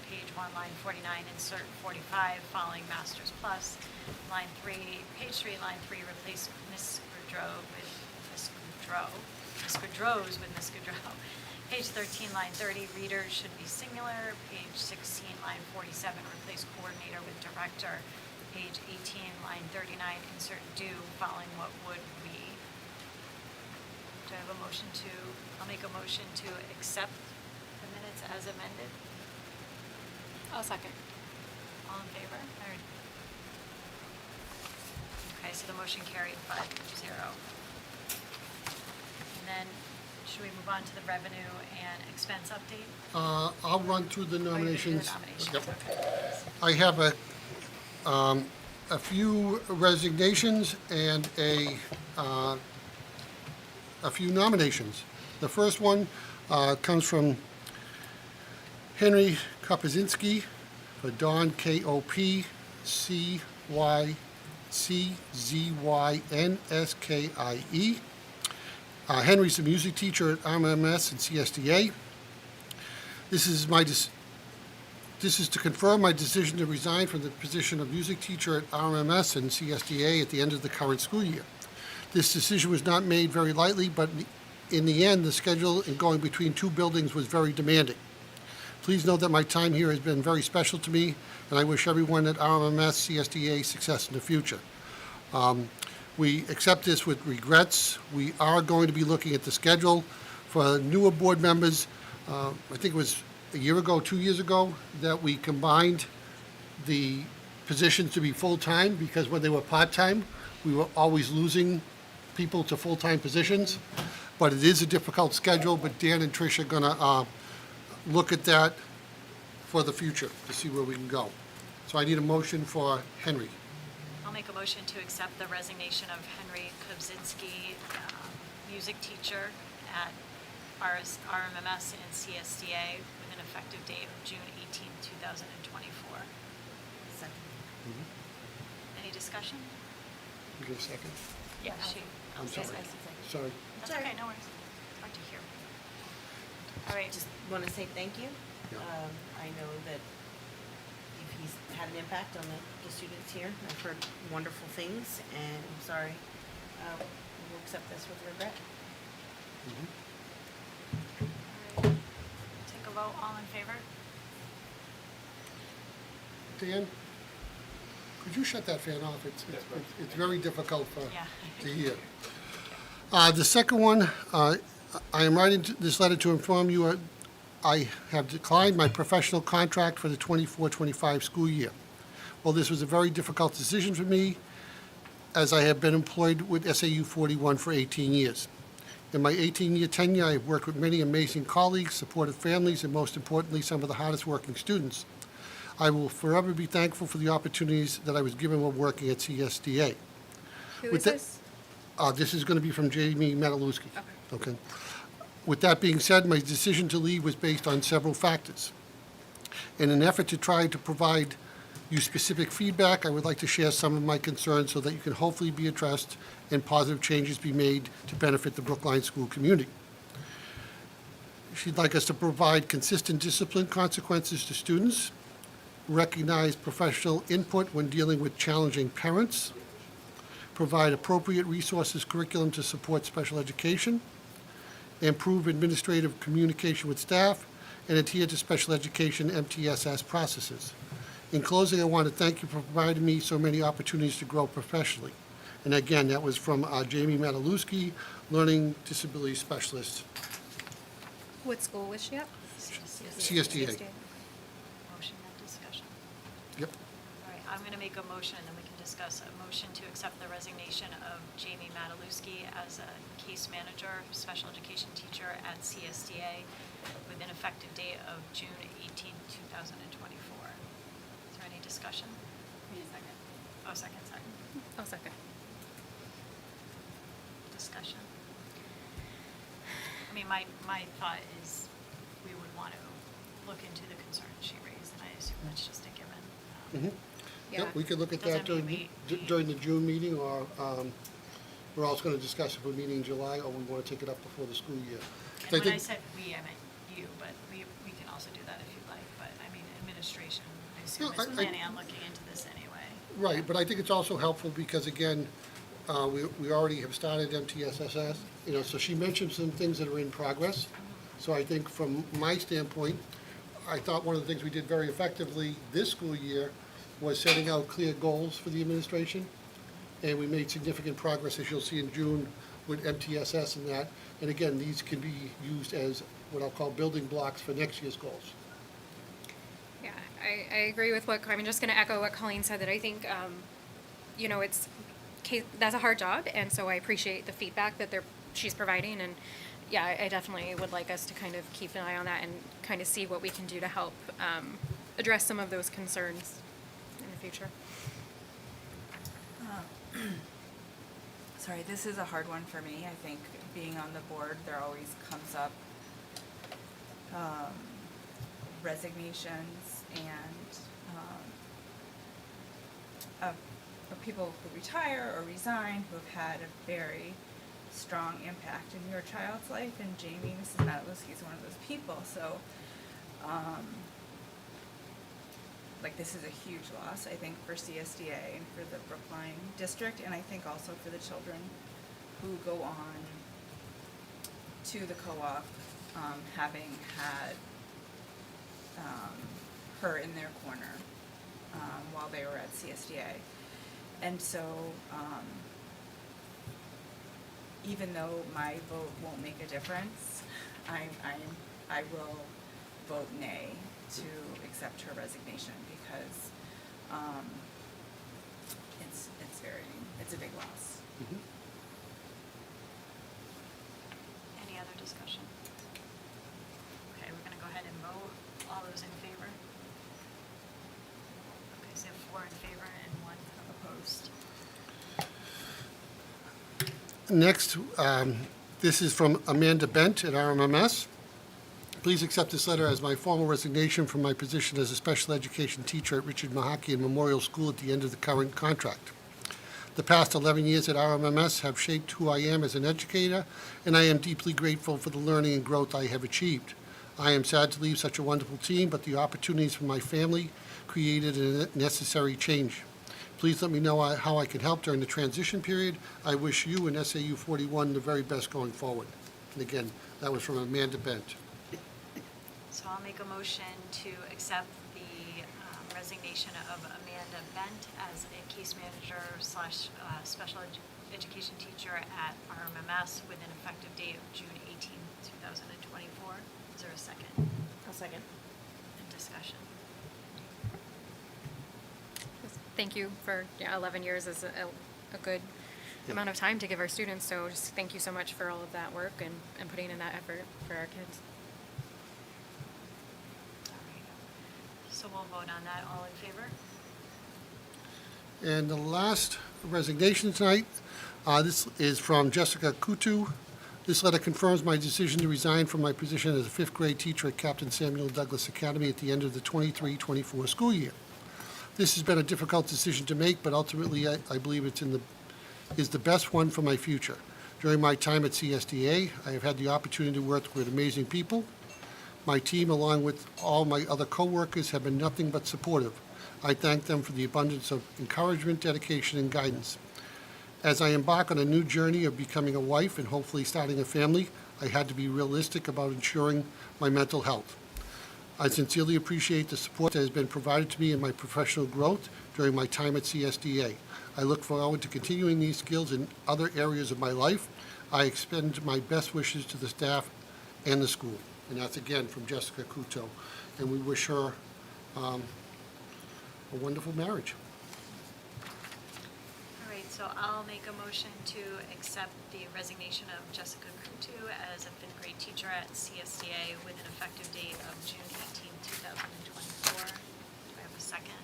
page 1, line 49, insert 45, following Masters Plus. Line 3, page 3, line 3, replace Miss Goudreau with Miss Goudreau. Miss Goudreau's with Miss Goudreau. Page 13, line 30, readers should be singular. Page 16, line 47, replace coordinator with director. Page 18, line 39, insert do, following what would we. Do I have a motion to, I'll make a motion to accept the minutes as amended. I'll second. All in favor? Okay, so the motion carried 5-0. And then, should we move on to the revenue and expense update? I'll run through the Oh, you're gonna do the nominations. nominations, Yep. okay. I have a few resignations and a few nominations. The first one comes from Henry Kopaczynski for Don, Kopczyzynski. Henry's a music teacher at RMMS and CSDA. This is to confirm my decision to resign from the position of music teacher at RMMS and CSDA at the end of the current school year. This decision was not made very lightly, but in the end, the schedule in going between two buildings was very demanding. Please know that my time here has been very special to me, and I wish everyone at RMMS CSDA success in the future. We accept this with regrets. We are going to be looking at the schedule for newer board members. I think it was a year ago, 2 years ago, that we combined the positions to be full-time, because when they were part-time, we were always losing people to full-time positions. But it is a difficult schedule, but Dan and Trish are gonna look at that for the future to see where we can go. So I need a motion for Henry. I'll make a motion to accept the resignation of Henry Kopaczynski, music teacher at RMMS and CSDA with an effective date of June 18, 2024. Second. Any discussion? You get a second? Yeah, she. I'm sorry. Sorry. That's okay, no worries. Hard to hear. All right, Just want to say thank you. Yeah. I know that he's had an impact on the students here. I've heard wonderful things, and I'm sorry. We'll accept this with regret. take a vote, all in favor? Dan, could you shut that fan off? It's very difficult Yeah. to hear. The second one, I am writing this letter to inform you I have declined my professional contract for the 24-25 school year. Well, this was a very difficult decision for me, as I have been employed with SAU 41 for 18 years. In my 18-year tenure, I have worked with many amazing colleagues, supported families, and most importantly, some of the hardest working students. I will forever be thankful for the opportunities that I was given while working at CSDA. Who With is that- this? This is going to be from Jamie Matalewski. Okay. Okay. With that being said, my decision to leave was based on several factors. In an effort to try to provide you specific feedback, I would like to share some of my concerns so that you can hopefully be addressed and positive changes be made to benefit the Brookline school community. She'd like us to provide consistent discipline consequences to students, recognize professional input when dealing with challenging parents, provide appropriate resources curriculum to support special education, improve administrative communication with staff, and adhere to special education MTSS processes. In closing, I want to thank you for providing me so many opportunities to grow professionally. And again, that was from Jamie Matalewski, Learning Disability Specialist, What school was she at? CSDA. Motion and discussion. Yep. All right, I'm going to make a motion, and then we can discuss a motion to accept the resignation of Jamie Matalewski as a case manager, special education teacher at CSDA with an effective date of June 18, 2024. Is there any discussion? Need a second. Oh, second, sorry. I'll second. Discussion. I mean, my thought is we would want to look into the concerns she raised, and I assume that's just a given. Mhm. Yeah. Yep, we could look at Doesn't that mean during the June meeting, or we're also going to discuss if we're meeting in July, or we want to take it up before the school year. 'Cause And when I think- said we, I meant you, but we can also do that if you'd like. But I mean, who No, was I- planning on looking into this anyway. Right, but I think it's also helpful because, again, we already have started MTSSS, so she mentioned some things that are in progress. So I think from my standpoint, I thought one of the things we did very effectively this school year was setting out clear goals for the administration. And we made significant progress, as you'll see in June, with MTSS and that. And again, these can be used as what I'll call building blocks for next year's goals. Yeah, I agree with I'm just going to echo what Colleen said, that I think, that's a hard job, and so I appreciate the feedback that she's providing, and yeah, I definitely would like us to kind of keep an eye on that and kind of see what we can do to help address some of those concerns in the future. Sorry, this is a hard one for me. I think being on the board, there always comes up resignations and of people who retire or resign who have had a very strong impact in your child's life. And Jamie, Mrs. Matlowski, is one of those people. So, this is a huge loss, I think, for CSDA and for the Brookline district, and I think also for the children who go on to the co-op, having had her in their corner while they were at CSDA. And so, even though my vote won't make a difference, I will vote nay to accept her resignation because it's a big loss. Mhm. Any other discussion? Okay, we're gonna go ahead and vote. All those in favor? Okay, so 4 in favor and 1 opposed. Next, this is from Amanda Bent at RMMS. Please accept this letter as my formal resignation from my position as a special education teacher at Richard Mahakian Memorial School at the end of the current contract. The past 11 years at RMMS have shaped who I am as an educator, and I am deeply grateful for the learning and growth I have achieved. I am sad to leave such a wonderful team, but the opportunities for my family created a necessary change. Please let me know how I can help during the transition period. I wish you and SAU 41 the very best going forward. And again, that was from Amanda Bent. So I'll make a motion to accept the resignation of Amanda Bent as a case manager / special education teacher at RMMS with an effective date of June 18, 2024. Is there a second? I'll second. And discussion? Thank you for 11 years is a good amount of time to give our students, so just thank you so much for all of that work and putting in that effort for our kids. All right. So we'll vote on that. All in favor? And the last resignation tonight, this is from Jessica Kutu. This letter confirms my decision to resign from my position as a 5th grade teacher at Captain Samuel Douglas Academy at the end of the 23-24 school year. This has been a difficult decision to make, but ultimately I believe is the best one for my future. During my time at CSDA, I have had the opportunity to work with amazing people. My team, along with all my other coworkers, have been nothing but supportive. I thank them for the abundance of encouragement, dedication, and guidance. As I embark on a new journey of becoming a wife and hopefully starting a family, I had to be realistic about ensuring my mental health. I sincerely appreciate the support that has been provided to me in my professional growth during my time at CSDA. I look forward to continuing these skills in other areas of my life. I extend my best wishes to the staff and the school. And that's again from Jessica Kuto. And we wish her a wonderful marriage. All right, so I'll make a motion to accept the resignation of Jessica Kutu as a 5th grade teacher at CSDA with an effective date of June 18, 2024. Do I have a second?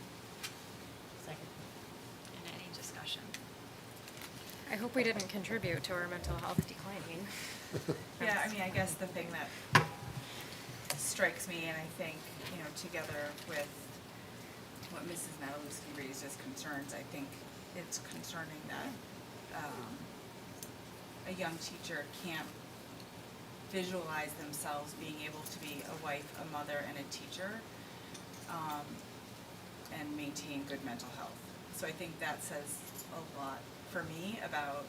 Second. And any discussion? I hope we didn't contribute to our mental health declining. Yeah, I mean, I guess the thing that strikes me, and I think, together with what Mrs. Matlowski raised as concerns, I think it's concerning that a young teacher can't visualize themselves being able to be a wife, a mother, and a teacher and maintain good mental health. So I think that says a lot for me about,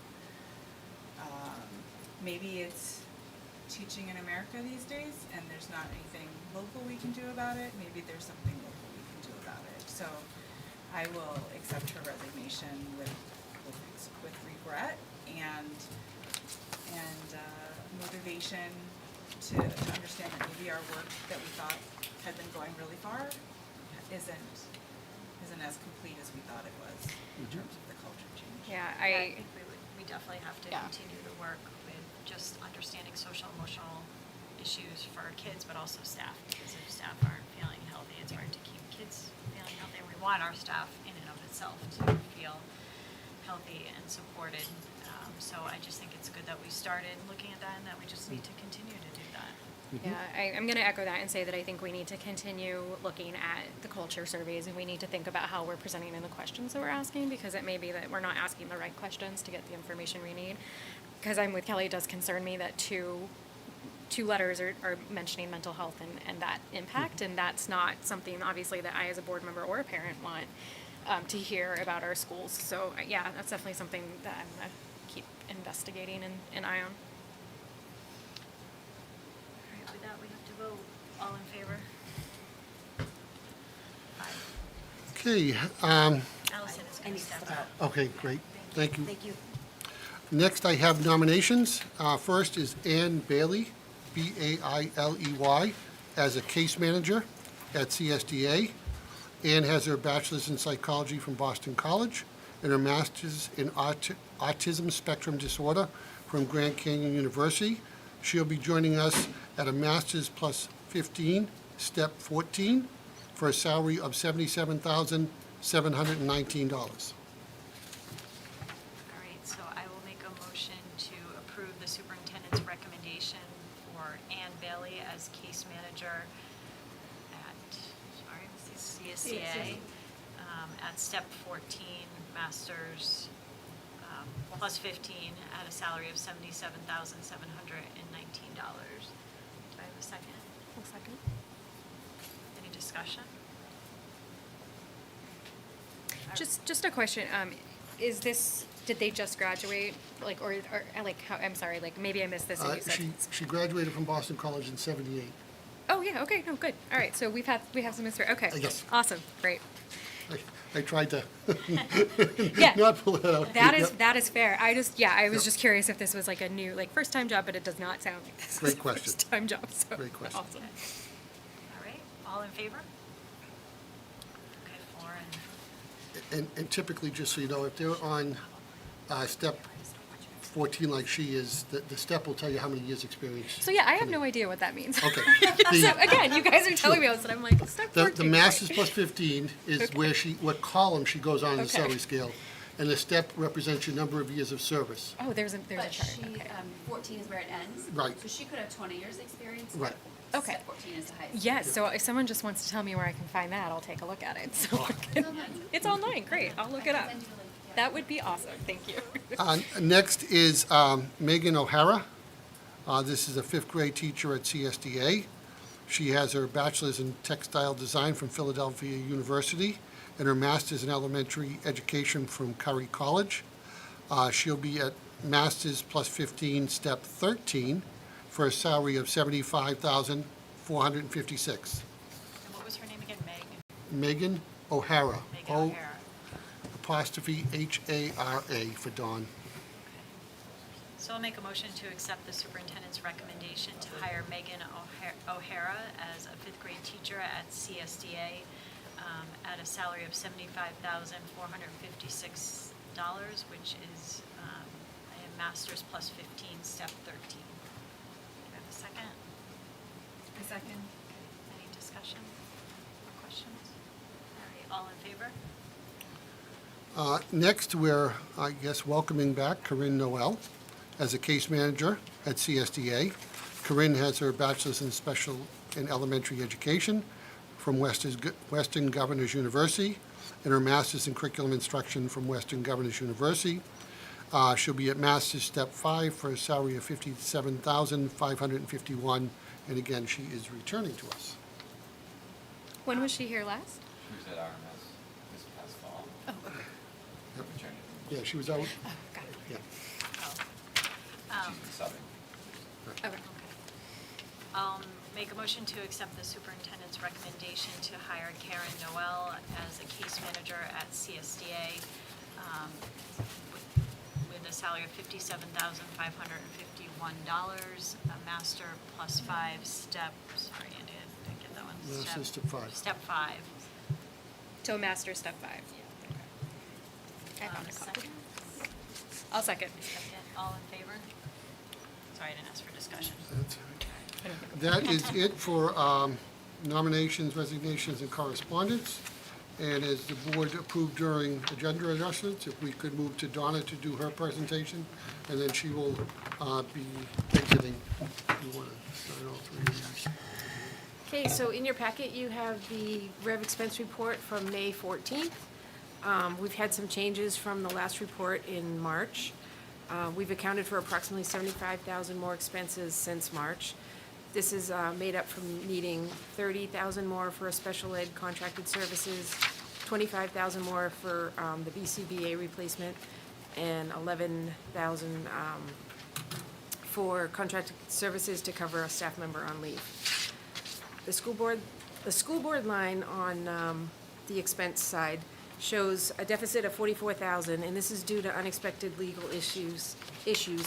maybe it's teaching in America these days and there's not anything local we can do about it. Maybe there's something local we can do about it. So I will accept her resignation with regret and motivation to understand that maybe our work that we thought had been going really far isn't as complete as we thought it was in terms of the culture change. Yeah, I think we definitely have to Yeah. continue to work with just understanding social emotional issues for our kids, but also staff, because if staff aren't feeling healthy, it's hard to keep kids feeling healthy. We want our staff in and of itself to feel healthy and supported. So I just think it's good that we started looking at that and that we just need to continue to do that. Yeah, I'm going to echo that and say that I think we need to continue looking at the culture surveys and we need to think about how we're presenting in the questions that we're asking, because it may be that we're not asking the right questions to get the information we need. Because I'm with Kelly, it does concern me that two letters are mentioning mental health and that impact, and that's not something obviously that I as a board member or a parent want to hear about our schools. So yeah, that's definitely something that I'm going to keep investigating and eye on. All right, with that, we have to vote. All in favor? Aye. Okay, Allison is I going need to to step step out. out. okay, great, thank you. Thank you. Next, I have nominations. First is Ann Bailey, B-A-I-L-E-Y, as a case manager at CSDA. Ann has her bachelor's in psychology from Boston College and her master's in autism spectrum disorder from Grand Canyon University. She'll be joining us at a master's plus 15, step 14, for a salary of $77,719. All right, so I will make a motion to approve the superintendent's recommendation for Ann Bailey as case manager at, sorry, what's this, CSCA, at step 14, masters, plus 15, at a salary of $77,719. Do I have a second? One second. Any discussion? Just a question. Did they just graduate? Like, or like, how, I'm sorry, like, maybe I missed this and you said. She graduated from Boston College in '78. Oh, yeah, okay, no, good. All right, so we have some history. Okay. Yes. Awesome, great. I tried to Yeah. not pull it out. That is fair. I was Yep. just curious if this was like a new, like, first-time job, but it does not sound like this Great is a question. first-time job, so. Great question. Awesome. All right, all in favor? Okay, 4 and. And typically, just so you know, if they're on step 14 like she is, the step will tell you how many years' experience. So, yeah, I have no idea what that means. Okay. So, again, you guys are telling me this, and I'm like, step The 14. master's plus 15 is Okay. where what column she goes on in the Okay. salary scale. And the step represents your number of years of service. Oh, there's a But chart, she, okay. 14 is where it ends. Right. So she could have 20 years' experience. Right. Okay. Step 14 is the highest. Yes, so if someone just wants to tell me where I can find that, I'll take a look at it. So It's online. it's online, great, I'll look I it can up. send you a link, yeah. That would be awesome, thank you. Next is Megan O'Hara. This is a fifth grade teacher at CSDA. She has her bachelor's in textile design from Philadelphia University and her master's in elementary education from Curry College. She'll be at master's plus 15, step 13, for a salary of $75,456. And what was her name again? Meg? Megan O'Hara. Megan O'Hara. O''Hara for Dawn. So I'll make a motion to accept the superintendent's recommendation to hire Megan O'Hara as a fifth grade teacher at CSDA at a salary of $75,456, which is a master's plus 15, step 13. Do I have a second? A second. Any discussion or questions? All right, all in favor? Next, we're, I guess, welcoming back Corinne Noel as a case manager at CSDA. Corinne has her bachelor's in special and elementary education from Western Governors University and her master's in curriculum instruction from Western Governors University. She'll be at master's step 5 for a salary of $57,551, and again, she is returning to us. When was she here last? She was at RMS. was full. Oh, okay. Yep. Maternity. Yeah, she was out, Oh, got it. yeah. Oh. She's been subbing. Okay. Okay. I'll make a motion to accept the superintendent's recommendation to hire Karen Noel as a case manager at CSDA with a salary of $57,551, a master plus 5 step, sorry, Andy, I didn't get that one. Master step 5. Step 5. So master step 5. I found a copy. Second. I'll second. Second. All in favor? Sorry, I didn't ask for discussion. That's- I don't think- That is it for nominations, resignations, and correspondence. And as the board approved during agenda adjustments, if we could move to Donna to do her presentation, and then she will be exiting. You want to sign all three of these? Okay, so in your packet, you have the rev expense report from May 14th. We've had some changes from the last report in March. We've accounted for approximately 75,000 more expenses since March. This is made up from needing 30,000 more for special ed contracted services, 25,000 more for the BCBA replacement, and 11,000 for contracted services to cover a staff member on leave. The school board line on the expense side shows a deficit of 44,000, and this is due to unexpected legal issues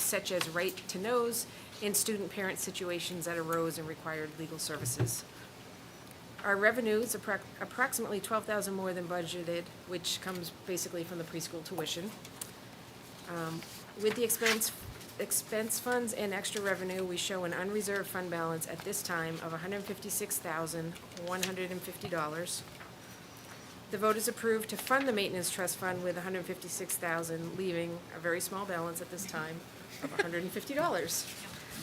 such as right to knows and student-parent situations that arose and required legal services. Our revenue is approximately 12,000 more than budgeted, which comes basically from the preschool tuition. With the expense funds and extra revenue, we show an unreserved fund balance at this time of $156,150. The vote is approved to fund the maintenance trust fund with $156,000, leaving a very small balance at this time of $150.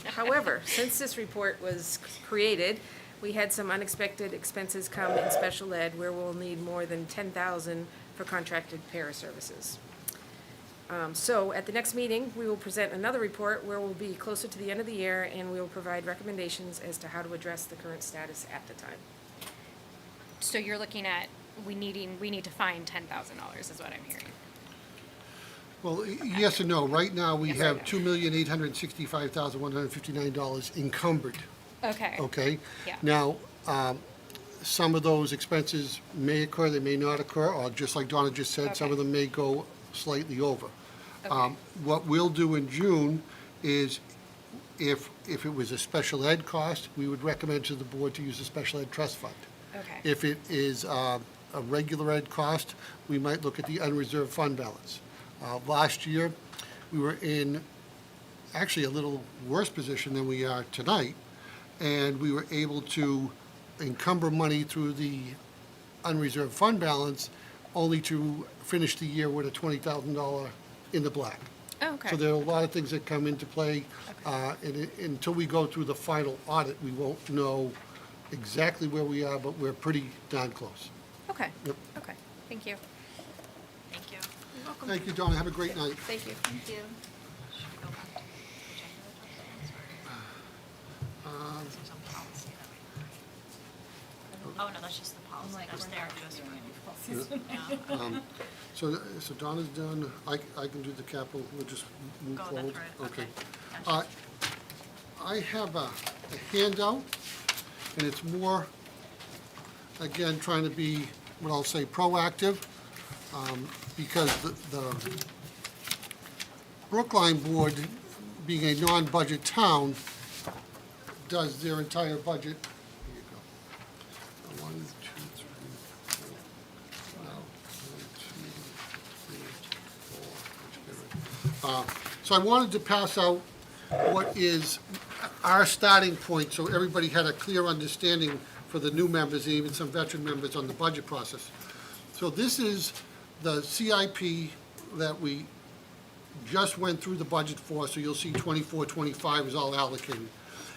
However, since this report was created, we had some unexpected expenses come in special ed where we'll need more than $10,000 for contracted para services. So at the next meeting, we will present another report where we'll be closer to the end of the year, and we will provide recommendations as to how to address the current status at the time. So you're looking at, we need to find $10,000 is what I'm hearing. Well, yes and no. Right now, we Yes, have I know. $2,865,159 encumbered, Okay. okay? Yeah. Now, some of those expenses may occur, they may not occur, or just like Donna just said, some of Okay. them may go slightly over. Okay. What we'll do in June is, if it was a special ed cost, we would recommend to the board to use the special ed trust fund. Okay. If it is a regular ed cost, we might look at the unreserved fund balance. Last year, we were in actually a little worse position than we are tonight, and we were able to encumber money through the unreserved fund balance, only to finish the year with a $20,000 in the black. Oh, okay. So there are a lot of things that come into play, and until we go through the final audit, we won't know exactly where we are, but we're pretty darn close. Okay. Yep. Okay. Thank you. Thank you. You're welcome. Thank you, Donna, have a great night. Thank you. Thank you. Should we go back to agenda adjustments, or is there some policy that we? Oh, no, that's just the policy. That's there just for. Yeah. So Donna's done, I can do the capital, we'll just move Go, forward. that's right, okay. Uh, Gotcha. I have a handout, and it's more, again, trying to be, what I'll say, proactive, because the Brookline Board, being a non-budget town, does their entire budget. Here you go. 1, 2, 3, 4. No, 1, 2, 3, 4. So I wanted to pass out what is our starting point, so everybody had a clear understanding for the new members, and even some veteran members on the budget process. So this is the CIP that we just went through the budget for, so you'll see 24, 25 is all allocated.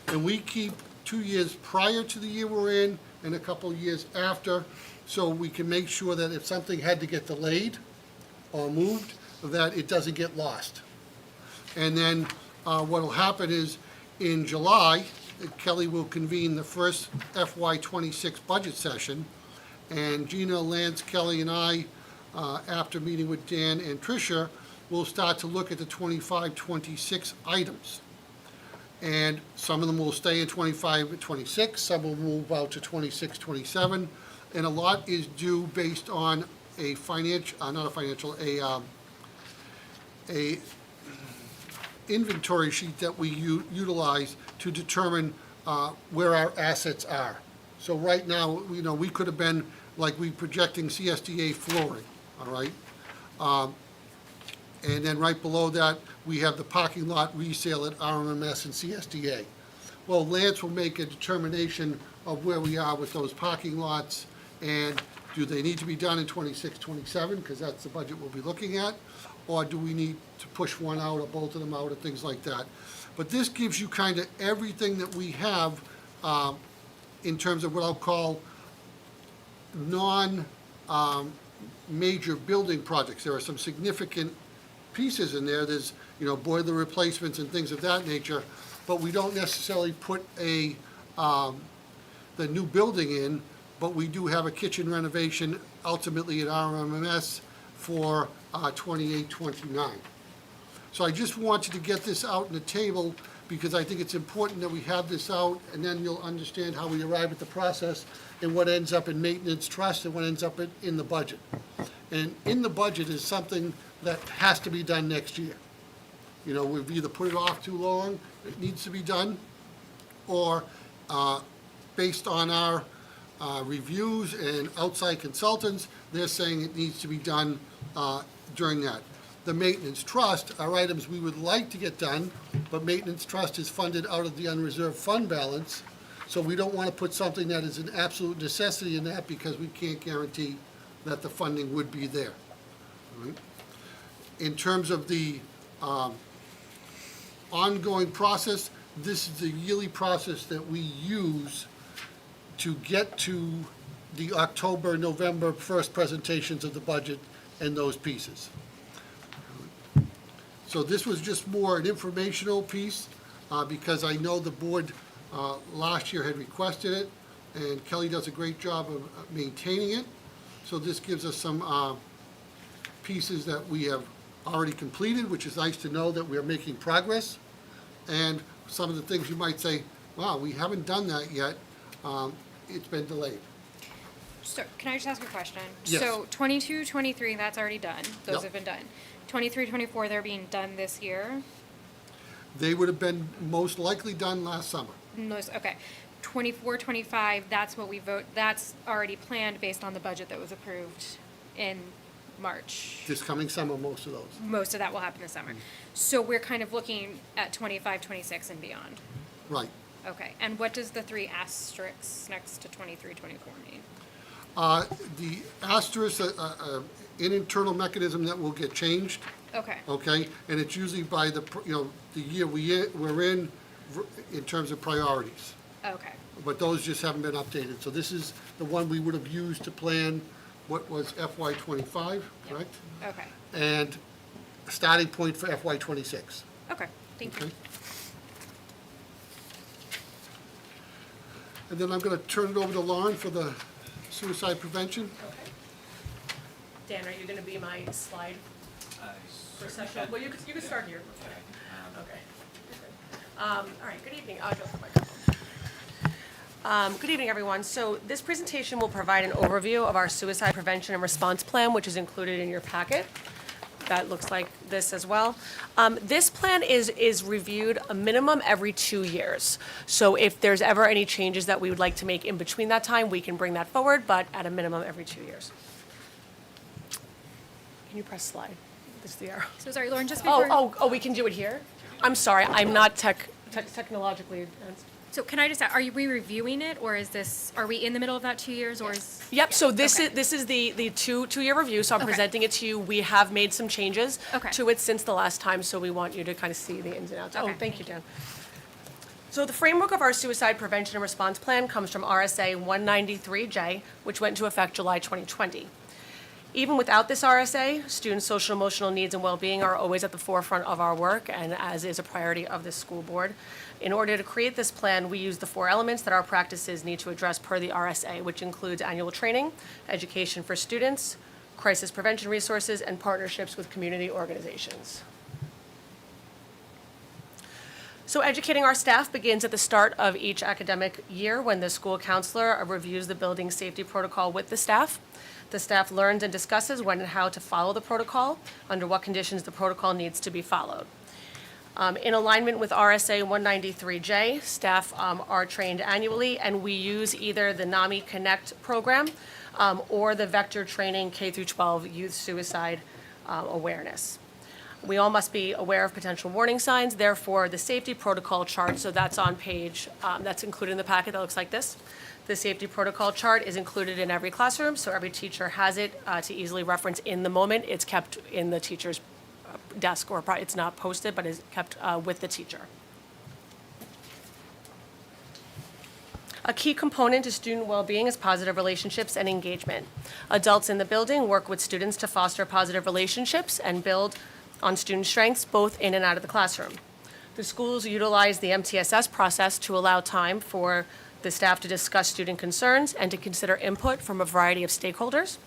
And we keep 2 years prior to the year we're in and a couple years after, so we can make sure that if something had to get delayed or moved, that it doesn't get lost. And then what will happen is, in July, Kelly will convene the first FY '26 budget session, and Gina, Lance, Kelly, and I after meeting with Dan and Tricia, we'll start to look at the 25, 26 items. And some of them will stay in 25 and 26, some will move out to 26, 27, and a lot is due based on a a inventory sheet that we utilize to determine where our assets are. So right now, we could have been, like, we projecting CSDA flooring, all right? And then right below that, we have the parking lot resale at RMMS and CSDA. Well, Lance will make a determination of where we are with those parking lots, and do they need to be done in 26, 27, because that's the budget we'll be looking at, or do we need to push one out or both of them out or things like that. But this gives you kind of everything that we have in terms of what I'll call non-major building projects. There are some significant pieces in there. There's, boiler replacements and things of that nature, but we don't necessarily put the new building in, but we do have a kitchen renovation ultimately at RMMS for 28, 29. So I just wanted to get this out on the table because I think it's important that we have this out, and then you'll understand how we arrive at the process and what ends up in maintenance trust and what ends up in the budget. And in the budget is something that has to be done next year. We've either put it off too long, it needs to be done, or based on our reviews and outside consultants, they're saying it needs to be done during that. The maintenance trust are items we would like to get done, but maintenance trust is funded out of the unreserved fund balance, so we don't want to put something that is an absolute necessity in that because we can't guarantee that the funding would be there. All right? In terms of the ongoing process, this is the yearly process that we use to get to the October, November 1st presentations of the budget and those pieces. So this was just more an informational piece because I know the board last year had requested it, and Kelly does a great job of maintaining it. So this gives us some pieces that we have already completed, which is nice to know that we're making progress. And some of the things you might say, wow, we haven't done that yet. It's been delayed. So can I just ask a question? Yes. So 22, 23, that's already done. Those Yep. have been done. 23, 24, they're being done this year. They would have been most likely done last summer. Okay. 24, 25, that's what we vote, that's already planned based on the budget that was approved in March. This coming summer, most of those. Most of that will happen this summer. So we're kind of looking at 25, 26 and beyond. Right. Okay. And what does the 3 asterisks next to 23, 24 mean? The asterisk, an internal mechanism that will get changed, Okay. okay? And it's usually by the year we're in terms of priorities. Okay. But those just haven't been updated. So this is the one we would have used to plan what was FY '25, correct? Okay. And a starting point for FY '26. Okay. Thank you. Okay? And then I'm going to turn it over to Lauren for the suicide prevention. Okay. Dan, are you going to be my slide for session? Well, you can start here. Okay. All right, good evening. I'll go for my microphone. Good evening, everyone. So this presentation will provide an overview of our suicide prevention and response plan, which is included in your packet. That looks like this as well. This plan is reviewed a minimum every 2 years. So if there's ever any changes that we would like to make in between that time, we can bring that forward, but at a minimum every 2 years. Can you press slide? This is the arrow. So sorry, Lauren, just before. Oh, we can do it here? I'm sorry, I'm not technologically advanced. So can I just ask, are we reviewing it, or are we in the middle of that 2 years, or is? Yep, so this Okay. is the two-year review, so I'm Okay. presenting it to you. We have made some changes Okay. to it since the last time, so we want you to kind of see the ins and outs. Oh, Okay, thank you, Dan. So the framework of our suicide prevention and response plan comes from RSA 193J, which went into effect July 2020. Even without this RSA, students' social emotional needs and well-being are always at the forefront of our work, and as is a priority of the school board. In order to create this plan, we use the 4 elements that our practices need to address per the RSA, which includes annual training, education for students, crisis prevention resources, and partnerships with community organizations. So educating our staff begins at the start of each academic year when the school counselor reviews the building safety protocol with the staff. The staff learns and discusses when and how to follow the protocol, under what conditions the protocol needs to be followed. In alignment with RSA 193J, staff are trained annually, and we use either the NAMI Connect program or the Vector Training K-12 Youth Suicide Awareness. We all must be aware of potential warning signs, therefore the safety protocol chart, so that's on page, that's included in the packet that looks like this. The safety protocol chart is included in every classroom, so every teacher has it to easily reference in the moment. It's kept in the teacher's desk, or it's not posted, but is kept with the teacher. A key component to student well-being is positive relationships and engagement. Adults in the building work with students to foster positive relationships and build on student strengths both in and out of the classroom. The schools utilize the MTSS process to allow time for the staff to discuss student concerns and to consider input from a variety of stakeholders.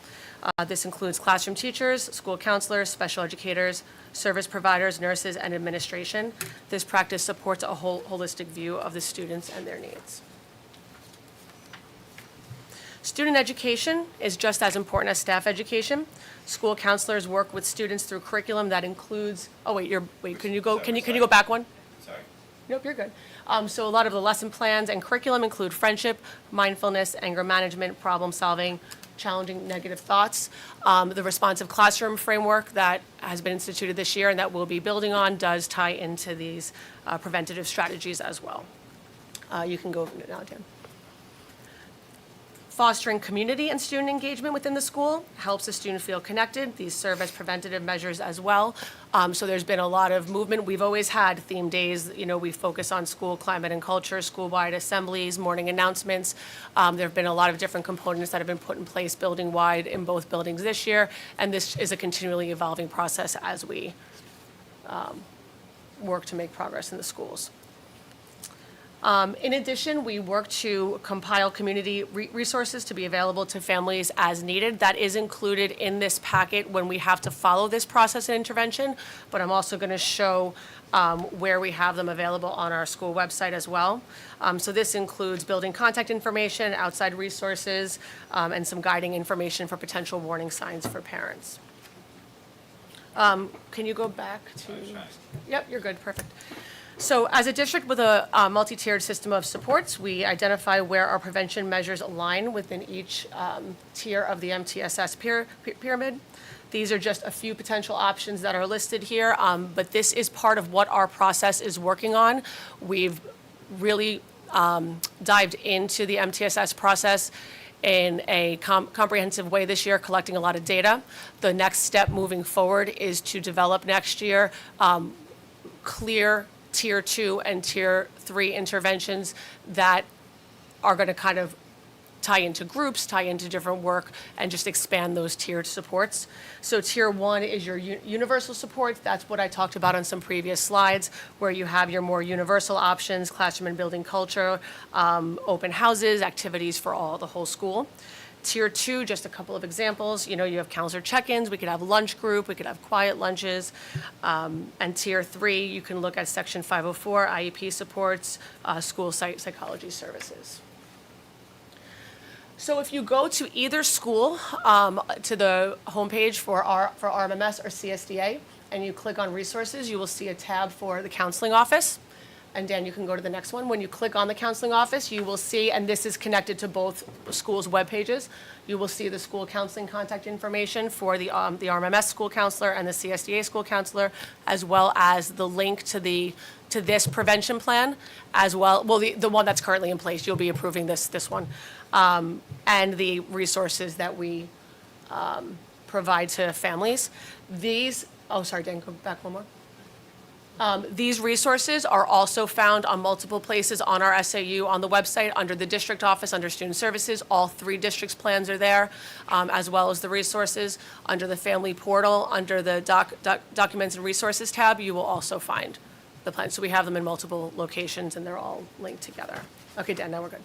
This includes classroom teachers, school counselors, special educators, service providers, nurses, and administration. This practice supports a holistic view of the students and their needs. Student education is just as important as staff education. School counselors work with students through curriculum that includes, can you go back one? Sorry. Nope, you're good. So a lot of the lesson plans and curriculum include friendship, mindfulness, anger management, problem solving, challenging negative thoughts. The responsive classroom framework that has been instituted this year and that we'll be building on does tie into these preventative strategies as well. You can go now, Dan. Fostering community and student engagement within the school helps the student feel connected. These serve as preventative measures as well. So there's been a lot of movement. We've always had theme days. You know, we focus on school climate and culture, school-wide assemblies, morning announcements. There have been a lot of different components that have been put in place building-wide in both buildings this year, and this is a continually evolving process as we work to make progress in the schools. In addition, we work to compile community resources to be available to families as needed. That is included in this packet when we have to follow this process and intervention, but I'm also going to show where we have them available on our school website as well. So this includes building contact information, outside resources, and some guiding information for potential warning signs for parents. Can you go back to? Yep, you're good, perfect. So as a district with a multi-tiered system of supports, we identify where our prevention measures align within each tier of the MTSS pyramid. These are just a few potential options that are listed here, but this is part of what our process is working on. We've really dived into the MTSS process in a comprehensive way this year, collecting a lot of data. The next step moving forward is to develop next year clear Tier 2 and Tier 3 interventions that are going to kind of tie into groups, tie into different work, and just expand those tiered supports. So Tier 1 is your universal supports. That's what I talked about on some previous slides, where you have your more universal options, classroom and building culture, open houses, activities for the whole school. Tier 2, just a couple of examples, you have counselor check-ins, we could have lunch group, we could have quiet lunches. And Tier 3, you can look at Section 504, IEP supports, school psychology services. So if you go to either school, to the homepage for RMMS or CSDA, and you click on resources, you will see a tab for the counseling office. And Dan, you can go to the next one. When you click on the counseling office, you will see, and this is connected to both schools' web pages, you will see the school counseling contact information for the RMMS school counselor and the CSDA school counselor, as well as the link to this prevention plan, as well, the one that's currently in place. You'll be approving this one, and the resources that we provide to families. Dan, go back one more. These resources are also found on multiple places on our SAU, on the website, under the district office, under student services. All 3 districts' plans are there, as well as the resources. Under the family portal, under the documents and resources tab, you will also find the plans. So we have them in multiple locations, and they're all linked together. Okay, Dan, now we're good.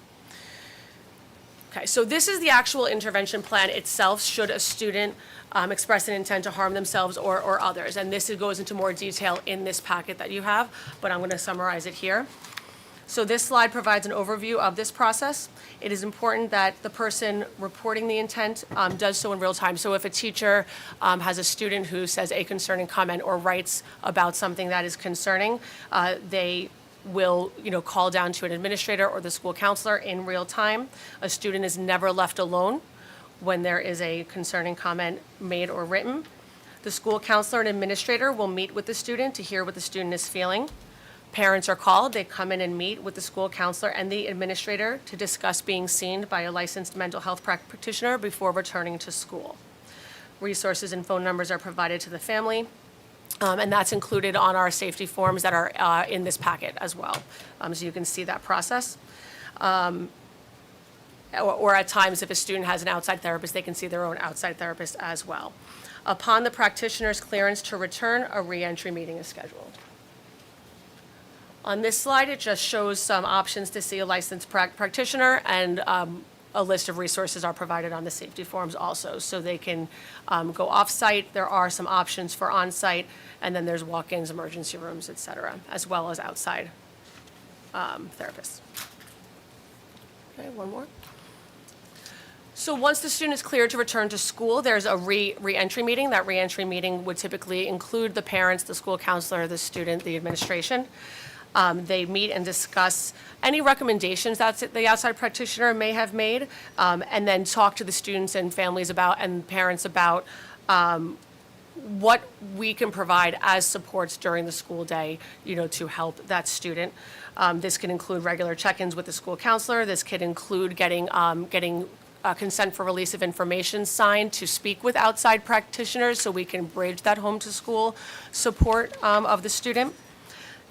Okay, so this is the actual intervention plan itself, should a student express an intent to harm themselves or others. And this goes into more detail in this packet that you have, but I'm going to summarize it here. So this slide provides an overview of this process. It is important that the person reporting the intent does so in real time. So if a teacher has a student who says a concerning comment or writes about something that is concerning, they will, call down to an administrator or the school counselor in real time. A student is never left alone when there is a concerning comment made or written. The school counselor and administrator will meet with the student to hear what the student is feeling. Parents are called, they come in and meet with the school counselor and the administrator to discuss being seen by a licensed mental health practitioner before returning to school. Resources and phone numbers are provided to the family, and that's included on our safety forms that are in this packet as well. So you can see that process. Or at times, if a student has an outside therapist, they can see their own outside therapist as well. Upon the practitioner's clearance to return, a re-entry meeting is scheduled. On this slide, it just shows some options to see a licensed practitioner, and a list of resources are provided on the safety forms also. So they can go off-site, there are some options for on-site, and then there's walk-ins, emergency rooms, et cetera, as well as outside therapists. Okay, one more. So once the student is cleared to return to school, there's a re-entry meeting. That re-entry meeting would typically include the parents, the school counselor, the student, the administration. They meet and discuss any recommendations that the outside practitioner may have made, and then talk to the students and families about, and parents about, what we can provide as supports during the school day, to help that student. This can include regular check-ins with the school counselor. This could include getting consent for release of information signed to speak with outside practitioners so we can bridge that home to school support of the student.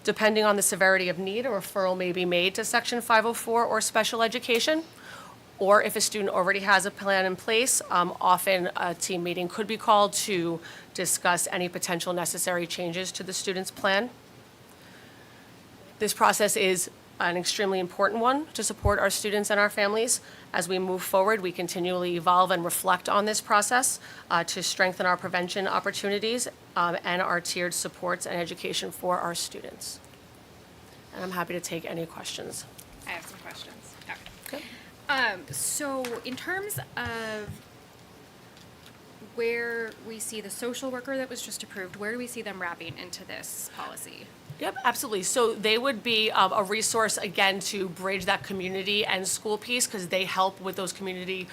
Depending on the severity of need, a referral may be made to Section 504 or special education. Or if a student already has a plan in place, often a team meeting could be called to discuss any potential necessary changes to the student's plan. This process is an extremely important one to support our students and our families. As we move forward, we continually evolve and reflect on this process to strengthen our prevention opportunities and our tiered supports and education for our students. And I'm happy to take any questions. I have some questions. Okay. So in terms of where we see the social worker that was just approved, where do we see them wrapping into this policy? Yep, absolutely. So they would be a resource, again, to bridge that community and school piece, because they help with those community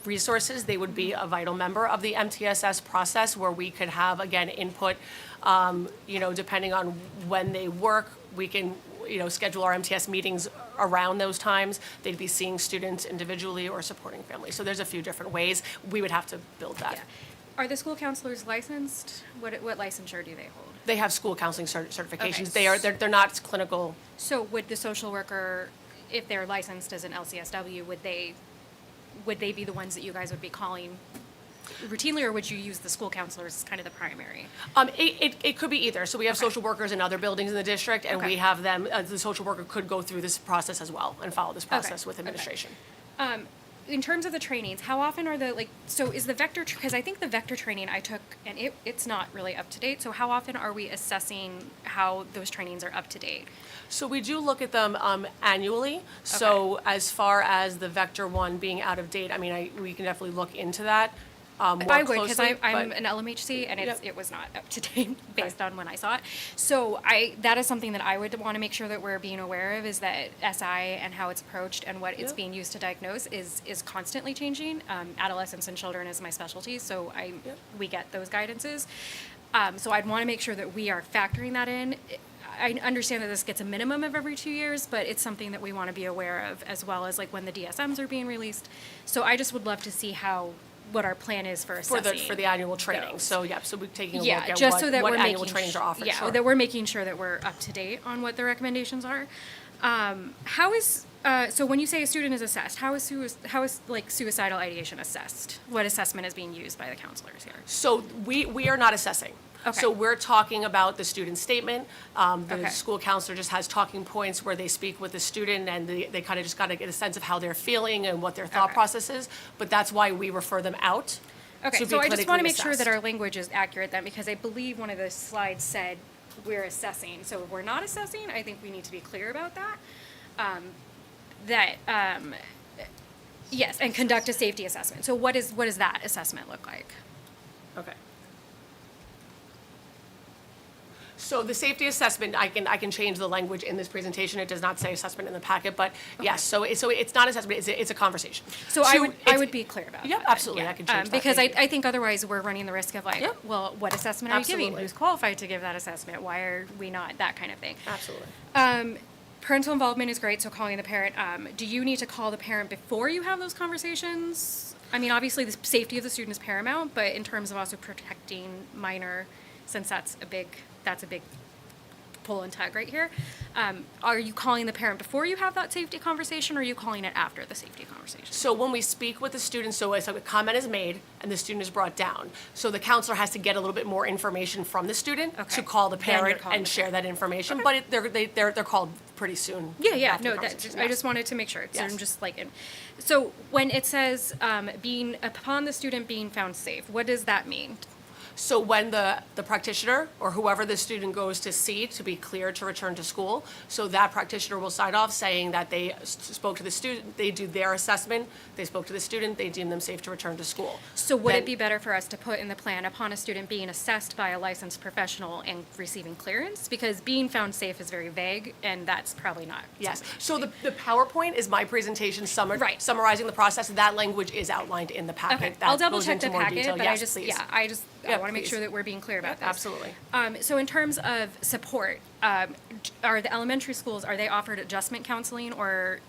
resources. They would be a vital member of the MTSS process, where we could have, again, input, depending on when they work, we can, schedule our MTS meetings around those times. They'd be seeing students individually or supporting families. So there's a few different ways. We would have to build that. Yeah. Are the school counselors licensed? What licensure do they hold? They have school counseling certifications. Okay. They're not clinical. So would the social worker, if they're licensed as an LCSW, would they be the ones that you guys would be calling routinely, or would you use the school counselors as kind of the primary? It could be either. So we have social workers in other buildings in the district, and we have them, the social worker could go through this process as well and follow this process with administration. In terms of the trainings, how often are so is the vector, because I think the vector training I took, and it's not really up to date, so how often are we assessing how those trainings are up to date? So we do look at them annually. So as far as the vector one being out of date, we can definitely look into that more I would, closely. because I'm an LMHC, and it was not up to date based on when I saw it. So that is something that I would want to make sure that we're being aware of, is that SI and how it's approached and what it's being used to diagnose is constantly changing. Adolescents and children is my specialty, so we get those guidances. So I'd want to make sure that we are factoring that in. I understand that this gets a minimum of every 2 years, but it's something that we want to be aware of, as well as when the DSMs are being released. So I just would love to see what our plan is for assessing for the annual training. those. So so we're taking a look at just so that what we're annual making trainings are offered. that we're making sure that we're up to date on what the recommendations are. How is, so when you say a student is assessed, how is like suicidal ideation assessed? What assessment is being used by the counselors here? So we are not assessing. Okay. So we're talking about the student statement. The Okay. school counselor just has talking points where they speak with the student and they kind of just got to get a sense of how they're feeling and what their thought Okay. process is. But that's why we refer them out. Okay, to be so I just want to clinically make sure that assessed. our language is accurate then, because I believe one of the slides said we're assessing. So if we're not assessing, I think we need to be clear about that. Yes, and conduct a safety assessment. So what does that assessment look like? Okay. So the safety assessment, I can change the language in this presentation. It does not say assessment in the packet, but yes, so it's not assessment, it's a conversation. So I would be clear about that. Yep, absolutely, I can change that. Because Thank you. I think otherwise we're running the risk of like, Yep. well, what assessment are you giving? Absolutely. Who's qualified to give that assessment? Why are we not? That kind of thing. Absolutely. Parental involvement is great, so calling the parent. Do you need to call the parent before you have those conversations? I mean, obviously, the safety of the student is paramount, but in terms of also protecting minor, since that's a big pull and tug right here, are you calling the parent before you have that safety conversation, or are you calling it after the safety conversation? So when we speak with the student, so a comment is made and the student is brought down. So the counselor has to get a little bit more information from the student Okay. to call the Then you're parent calling and the share that information, but they're called pretty soon. Yeah, after the no, conversation, I yes. just wanted to make sure. So Yes. I'm just like, so when it says upon the student being found safe, what does that mean? So when the practitioner or whoever the student goes to see to be cleared to return to school, so that practitioner will sign off saying that they spoke to the student, they do their assessment, they spoke to the student, they deem them safe to return to school. So would Then- it be better for us to put in the plan upon a student being assessed by a licensed professional and receiving clearance? Because being found safe is very vague, and that's probably not. Yes, something- so the PowerPoint is my presentation Right. summarizing the process. That language is outlined in the packet. Okay, That I'll double goes check into the more packet, detail. but Yes, I just, please. yeah, I Yeah, want to make please. sure that we're being clear about Yep, this. absolutely. So in terms of support, are the elementary schools, are they offered adjustment counseling, or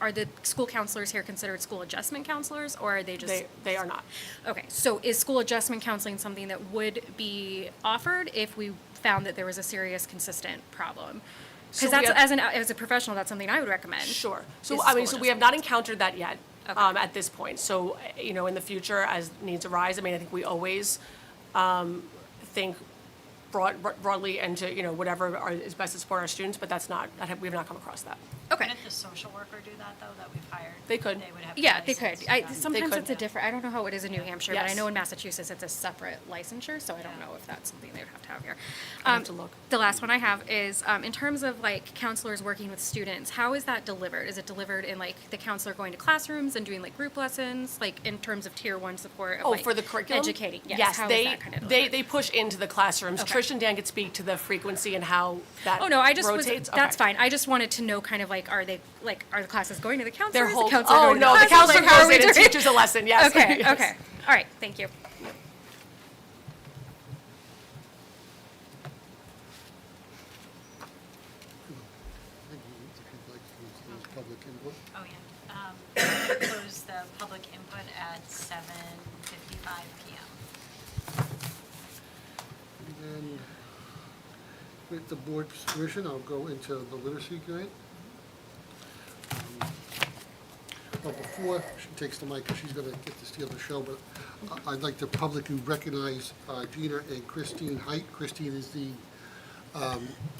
are the school counselors here considered school adjustment counselors, or are they just? They are not. Okay, so is school adjustment counseling something that would be offered if we found that there was a serious, consistent problem? So Because we that's, have- as a professional, that's something I would recommend. Sure. is So, I mean, school so we have not encountered that yet, Okay. at this point. So, in the future, as needs arise, I mean, I think we always, think broadly and to, whatever is best to support our students, but we have not come across that. Okay. Couldn't the social worker do that, though, that we've hired? They could. They would have. Yeah, to they could. license that. Sometimes could. it's a different, I don't know how it is in New Hampshire, but I Yes. know in Massachusetts it's a separate licensure, so I don't know if that's something they would have to have here. I'll have to look. The last one I have is, in terms of like counselors working with students, how is that delivered? Is it delivered in like the counselor going to classrooms and doing like group lessons, like in terms of tier 1 support? Of, Oh, like, for the curriculum? Educating, yes. Yes, How is they, that kind of they, delivered? they push into the classrooms. Okay. Trish and Dan could speak to the frequency and how that Oh, no, I just was, rotates. that's Okay. fine. I just wanted to know kind of like, are the classes going to the counselors? Their The whole, counselor oh, going to no, the classes? counselor Like, how are goes we in and doing- teaches a lesson, yes. Okay, Yes. okay. All right, thank you. Public input. Oh, yeah. Close the public input at 7:55 PM. And then, with the board's permission, I'll go into the literacy grant. Well, before she takes the mic, 'cause she's gonna get to steal the show, but I'd like to publicly recognize Gina and Christine Height. Christine is the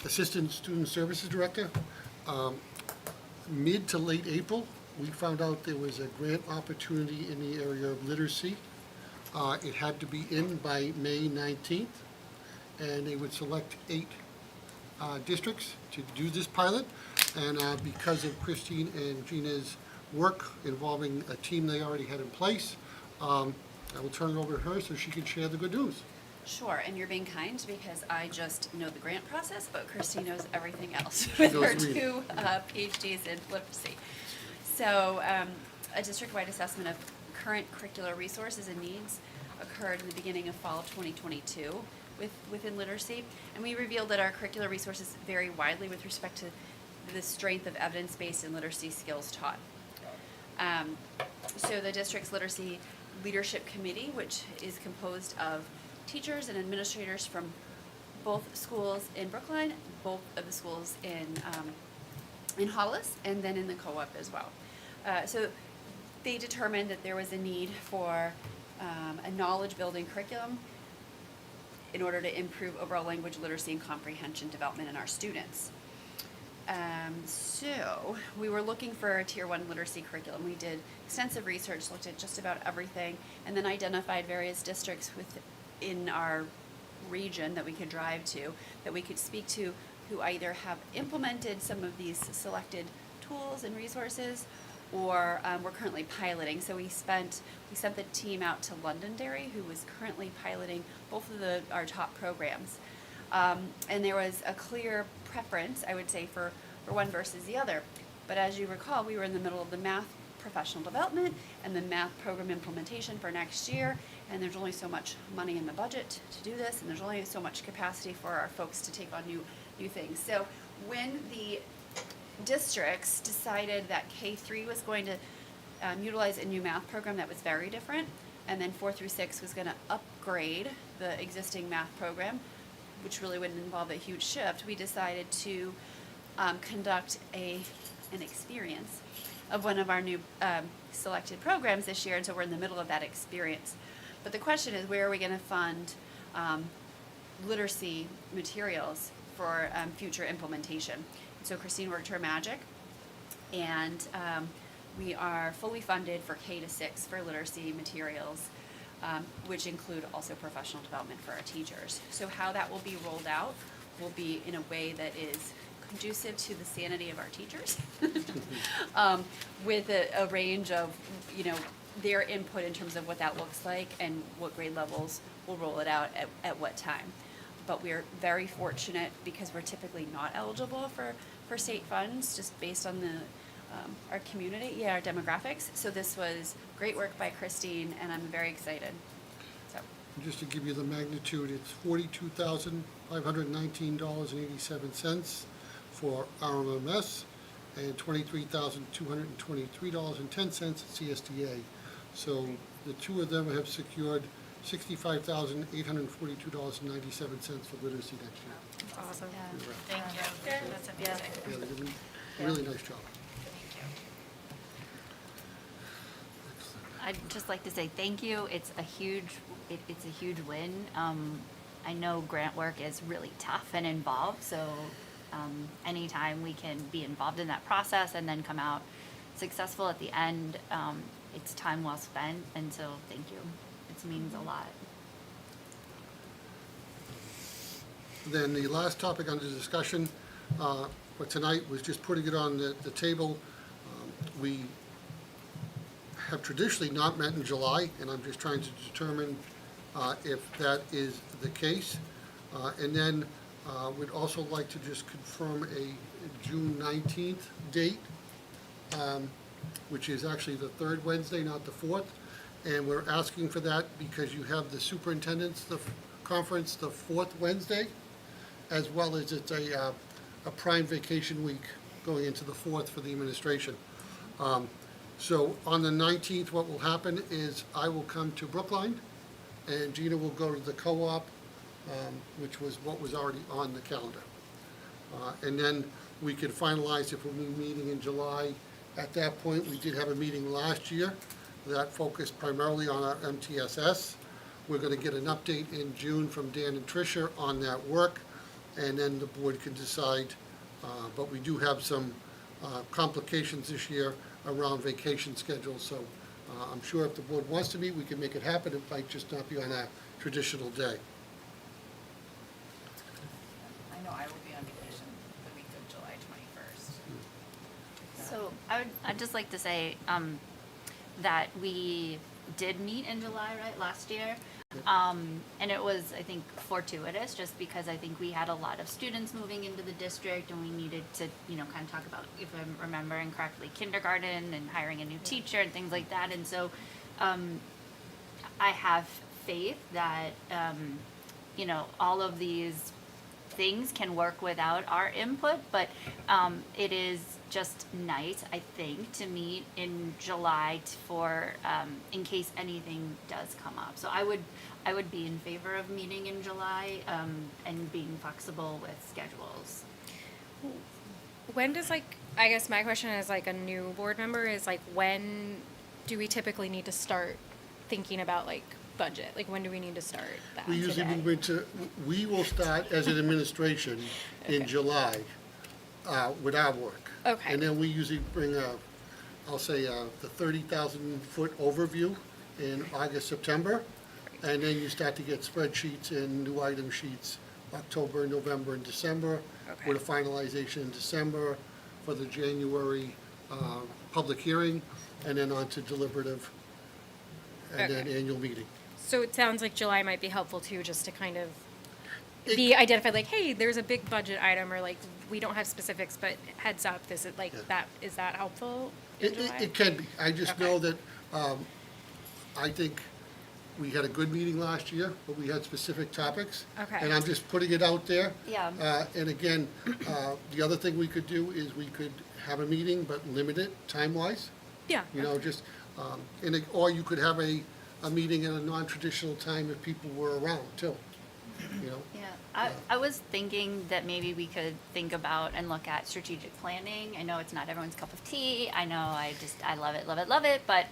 Assistant Student Services Director. Mid to late April, we found out there was a grant opportunity in the area of literacy. It had to be in by May 19th, and they would select 8 districts to do this pilot. And because of Christine and Gina's work involving a team they already had in place, I will turn it over to her so she can share the good news. Sure, and you're being kind because I just know the grant process, but Christy knows everything else with knows her me. 2 PhDs in literacy. So, a district-wide assessment of current curricular resources and needs occurred in the beginning of fall of 2022 within literacy, and we revealed that our curricular resources vary widely with respect to the strength of evidence-based and literacy skills taught. So the district's literacy leadership committee, which is composed of teachers and administrators from both schools in Brookline, both of the schools in in Hollis and then in the co-op as well. So they determined that there was a need for a knowledge building curriculum in order to improve overall language literacy and comprehension development in our students. So we were looking for a tier 1 literacy curriculum. We did extensive research, looked at just about everything, and then identified various districts within our region that we could drive to, that we could speak to, who either have implemented some of these selected tools and resources or we're currently piloting. So we sent the team out to Londonderry, who was currently piloting both of our top programs. And there was a clear preference, I would say, for one versus the other. But as you recall, we were in the middle of the math professional development and the math program implementation for next year, and there's only so much money in the budget to do this, and there's only so much capacity for our folks to take on new things. So when the districts decided that K3 was going to utilize a new math program that was very different, and then 4 through 6 was going to upgrade the existing math program, which really wouldn't involve a huge shift, we decided to conduct an experience of one of our new selected programs this year, and so we're in the middle of that experience. But the question is, where are we going to fund literacy materials for future implementation? So Christine worked her magic, and we are fully funded for K to 6 for literacy materials, which include also professional development for our teachers. So how that will be rolled out will be in a way that is conducive to the sanity of our teachers, with a range of, their input in terms of what that looks like and what grade levels will roll it out at what time. But we're very fortunate because we're typically not eligible for state funds, just based on our community, our demographics. So this was great work by Christine, and I'm very excited. So, Just to give you the magnitude, it's $42,519.87 for RMMS and $23,223.10 at CSDA. So the two of them have secured $65,842.97 for literacy next year. That's awesome. yeah. Thank you. That's amazing. Yeah, they did a really nice job. Thank you. I'd just like to say thank you. It's a huge win. I know grant work is really tough and involved, so anytime we can be involved in that process and then come out successful at the end, it's time well spent, and so thank you. It means a lot. Then the last topic under discussion for tonight was just putting it on the table. We have traditionally not met in July, and I'm just trying to determine if that is the case. And then we'd also like to just confirm a June 19th date, which is actually the third Wednesday, not the fourth. And we're asking for that because you have the superintendent's conference the fourth Wednesday, as well as it's a prime vacation week going into the fourth for the administration. So on the 19th, what will happen is I will come to Brookline, and Gina will go to the co-op, which was what was already on the calendar. And then we can finalize if we'll be meeting in July. At that point, we did have a meeting last year that focused primarily on our MTSS. We're going to get an update in June from Dan and Tricia on that work, and then the board can decide. But we do have some complications this year around vacation schedules, so I'm sure if the board wants to meet, we can make it happen. It might just not be on a traditional day. I know I will be on vacation the week of July 21st. So I'd just like to say that we did meet in July, right, last year. And it was, I think, fortuitous, just because I think we had a lot of students moving into the district, and we needed to, kind of talk about, if I'm remembering correctly, kindergarten and hiring a new teacher and things like that. And so I have faith that, all of these things can work without our input, but it is just nice, I think, to meet in July for in case anything does come up. So I would be in favor of meeting in July and being flexible with schedules. When does I guess my question is a new board member is when do we typically need to start thinking about budget? When do we need to start that? We usually today? move into, we will start as an administration in Okay. July with our work. Okay. And then we usually bring I'll say, the 30,000-foot overview in August, September. And then you start to get spreadsheets and new item sheets October, November, and December. Okay. With a finalization in December for the January public hearing, and then on to deliberative, and then Okay. annual meeting. So it sounds like July might be helpful too, just to kind of It- be identified, hey, there's a big budget item, or we don't have specifics, but heads up, this is Yeah. that, is that helpful in July? It can be. I just Okay. know that, I think we had a good meeting last year, but we had specific topics. Okay. And I'm just putting it out there. Yeah. And again, the other thing we could do is we could have a meeting, but limit it time-wise. Yeah. You know, just, or you could have a meeting at a non-traditional time if people were around too, you know? Yeah, I was thinking that maybe we could think about and look at strategic planning. I know it's not everyone's cup of tea. I know I love it, love it, love it. But,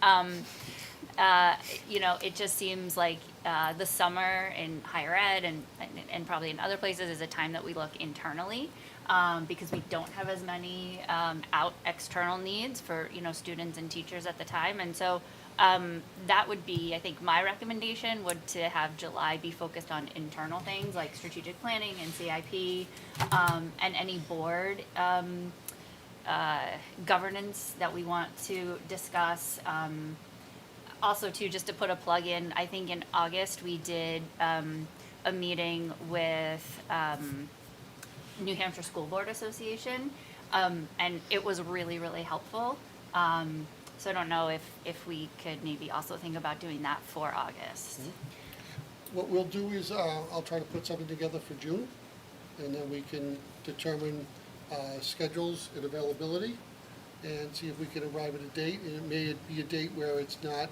it just seems like the summer in higher ed and probably in other places is a time that we look internally because we don't have as many external needs for, students and teachers at the time. And so that would be, I think, my recommendation would to have July be focused on internal things like strategic planning and CIP and any board governance that we want to discuss. Also, too, just to put a plug in, I think in August we did a meeting with New Hampshire School Board Association, and it was really, really helpful. So I don't know if we could maybe also think about doing that for August. What we'll do is, I'll try to put something together for June, and then we can determine schedules and availability, and see if we can arrive at a date. And it may be a date where it's not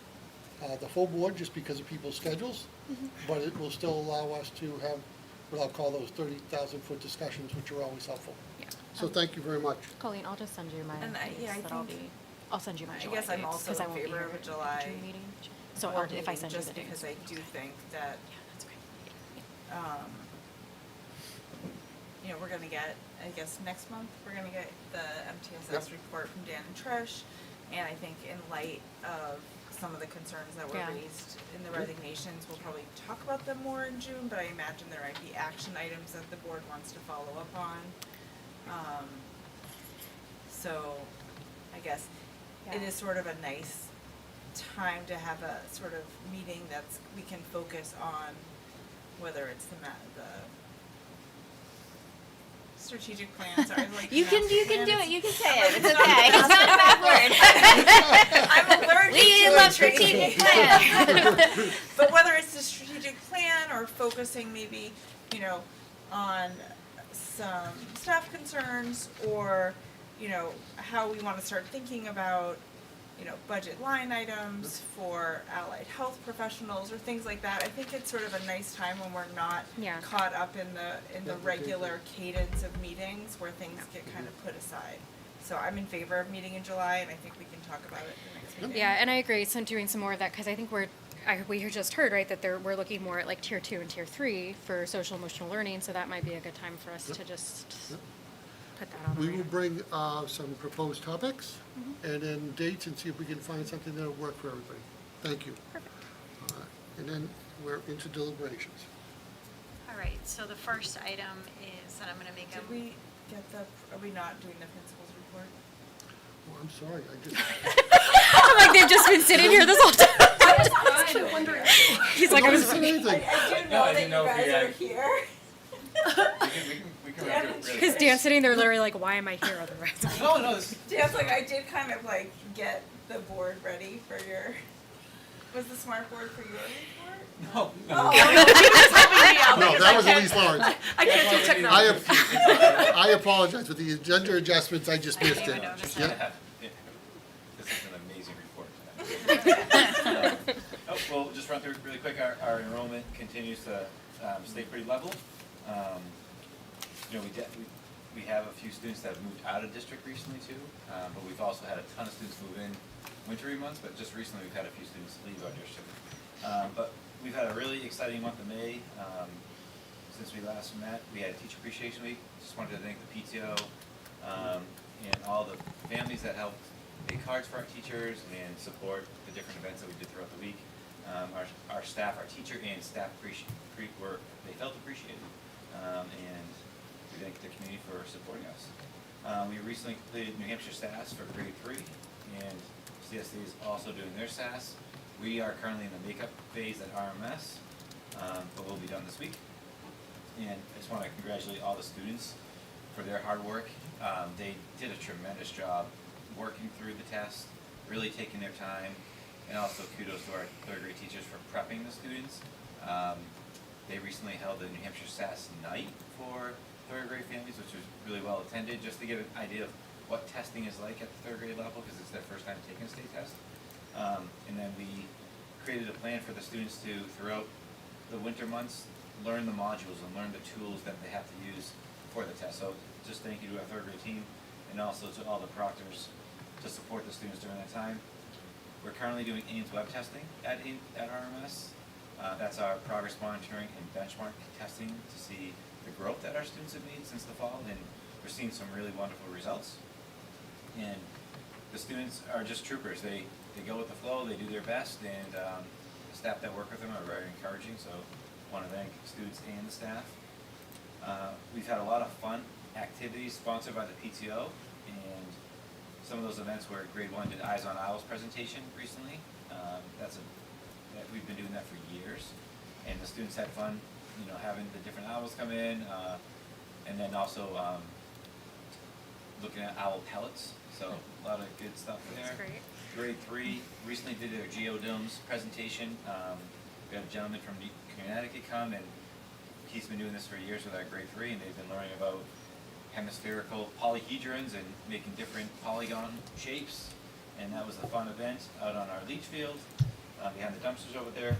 the full board, just because of people's schedules, but it will still allow us to have what I'll call those 30,000-foot discussions, which are always helpful. Yeah. So thank you very much. Colleen, I'll just send you my And dates I that I'll think- be, I'll send you my I July guess I'm dates, also 'cause I in won't be favor here of a at the July June meeting. So board if I meeting, send you the just dates. because I do think that, Yeah, that's great. we're gonna get, I guess, next month, we're gonna get the MTSS Yep. report from Dan and Trish. And I think in light of some of the concerns that were Yeah. raised in the resignations, we'll probably talk about them more in June, but I imagine there might be action items that the board wants to follow up on. So I guess it Yeah. is sort of a nice time to have a sort of meeting that's, we can focus on whether it's the strategic plan, sorry, like. You can master do plan. it. You can say Like, it. It's it's not okay. a It's not a bad word. I'm allergic We to love it. strategic plan. But whether it's a strategic plan or focusing maybe, on some staff concerns or, how we wanna start thinking about, budget line items for allied health professionals or things like that. I think it's sort of a nice time when we're not Yeah. caught up in the Yeah, regular cadence of meetings where things get kind of put aside. So I'm in favor of meeting in July, and I think we can talk about it the next meeting. Yeah, and I agree, so doing some more of that, because I think we just heard, right, that we're looking more at tier 2 and tier 3 for social emotional learning, so that might be a good time for us to just Yep. put that on the We will radar. bring some proposed topics and then dates and see if we can find something that'll work for everybody. Thank you. Perfect. And then we're into deliberations. All right, so the first item is that I'm gonna make Did we get are we not doing the principal's report? Oh, I'm sorry, I just, I'm like, they've just been sitting here this whole time. Wondering. He's like, I nobody was said anything. I do No, I didn't know if we had- here. We can run through it really because quick. Dan's sitting there literally like, why am I here otherwise? No, this, Dan's like, I did kind of get the board ready for your, was the smart board for your report? no. No, that was Elise Lawrence. I can't do I, technology. I apologize, with the agenda adjustments, I just I missed didn't it. even notice Yeah. that. This is an amazing report. We'll just run through it really quick. Our enrollment continues to stay pretty level. We we have a few students that have moved out of district recently too, but we've also had a ton of students move in wintry months, but just recently we've had a few students leave our district. But we've had a really exciting month of May. Since we last met, we had Teacher Appreciation Week. Just wanted to thank the PTO and all the families that helped make cards for our teachers and support the different events that we did throughout the week. Our staff, our teacher and staff they felt appreciated, and we thank the community for supporting us. We recently completed New Hampshire SAS for grade 3, and CSD is also doing their SAS. We are currently in the makeup phase at RMS, but we'll be done this week. And I just want to congratulate all the students for their hard work. They did a tremendous job working through the test, really taking their time, and also kudos to our third grade teachers for prepping the students. They recently held a New Hampshire SAS night for third grade families, which was really well attended, just to get an idea of what testing is like at the third grade level, because it's their first time taking a state test. And then we created a plan for the students to, throughout the winter months, learn the modules and learn the tools that they have to use for the test. So just thank you to our third grade team and also to all the proctors to support the students during that time. We're currently doing Ames web testing at RMS. That's our progress monitoring and benchmark testing to see the growth that our students have made since the fall, and we're seeing some really wonderful results. And the students are just troopers. They go with the flow, they do their best, and the staff that work with them are very encouraging, so I want to thank students and the staff. We've had a lot of fun activities sponsored by the PTO, and some of those events were grade 1 did Eyes on Owls presentation recently. We've been doing that for years, and the students had fun, having the different owls come in, and then also looking at owl pellets. So a lot of good stuff there. That's great. Grade 3 recently did their geodomes presentation. We had a gentleman from Connecticut come, and he's been doing this for years with our grade 3, and they've been learning about hemispherical polyhedrons and making different polygon shapes. And that was a fun event out on our leach field, behind the dumpsters over there.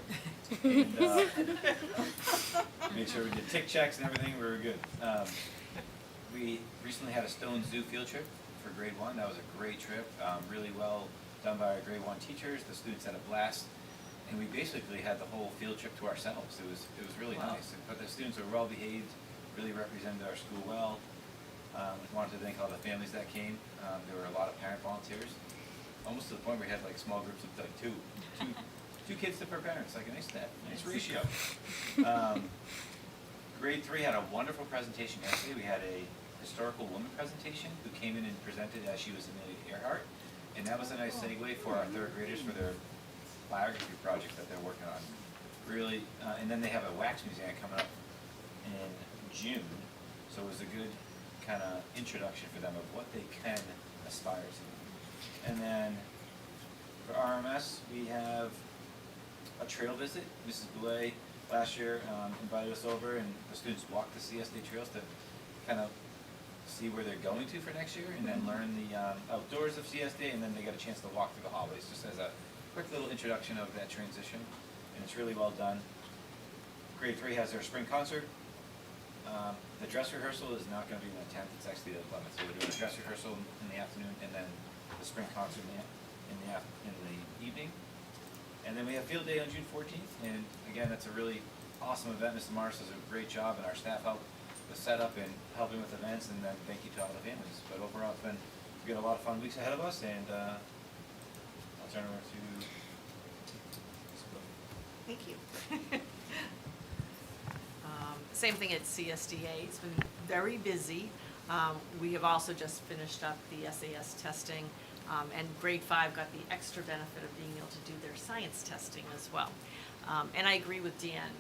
And made sure we did tick checks and everything. We were good. We recently had a Stone Zoo field trip for grade 1. That was a great trip, really well done by our grade 1 teachers. The students had a blast, and we basically had the whole field trip to ourselves. It was really nice. But the students were well behaved, really represented our school well. Wanted to thank all the families that came. There were a lot of parent volunteers, almost to the point where we had like small groups of like two kids to per parent. It's like a nice ratio. Grade 3 had a wonderful presentation yesterday. We had a historical woman presentation who came in and presented as she was Amelia Earhart, and that was a nice segue for our third graders for their biography project that they're working on. Really, and then they have a wax museum coming up in June, so it was a good kind of introduction for them of what they can aspire to. And then for RMS, we have a trail visit. Mrs. Boulay last year invited us over, and the students walked the CSD trails to kind of see where they're going to for next year, and then learn the outdoors of CSD, and then they got a chance to walk through the hallways, just as a quick little introduction of that transition, and it's really well done. Grade 3 has their spring concert. The dress rehearsal is not going to be on the 10th, it's actually the 11th, so we're doing a dress rehearsal in the afternoon, and then the spring concert in the evening. And then we have field day on June 14th, and again, that's a really awesome event. Mr. Morris does a great job, and our staff helped the setup and helping with events, and then thank you to all the families. But overall, we've got a lot of fun weeks ahead of us, and I'll turn it over to Thank you. Same thing at CSDA. It's been very busy. We have also just finished up the SAS testing, and grade 5 got the extra benefit of being able to do their science testing as well. And I agree with Dan.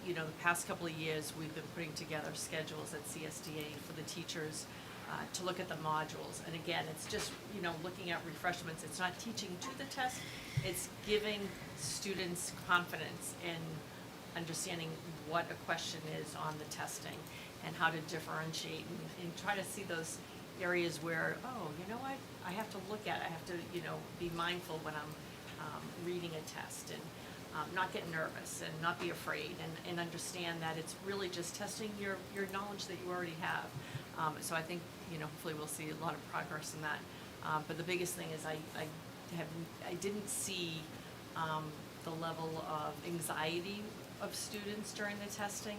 The past couple of years, we've been putting together schedules at CSDA for the teachers to look at the modules. And again, it's just, looking at refreshments. It's not teaching to the test. It's giving students confidence in understanding what a question is on the testing and how to differentiate and try to see those areas where, I have to look at it. I have to, be mindful when I'm reading a test, and not get nervous and not be afraid, and understand that it's really just testing your knowledge that you already have. So I think, hopefully we'll see a lot of progress in that. But the biggest thing is I didn't see the level of anxiety of students during the testing.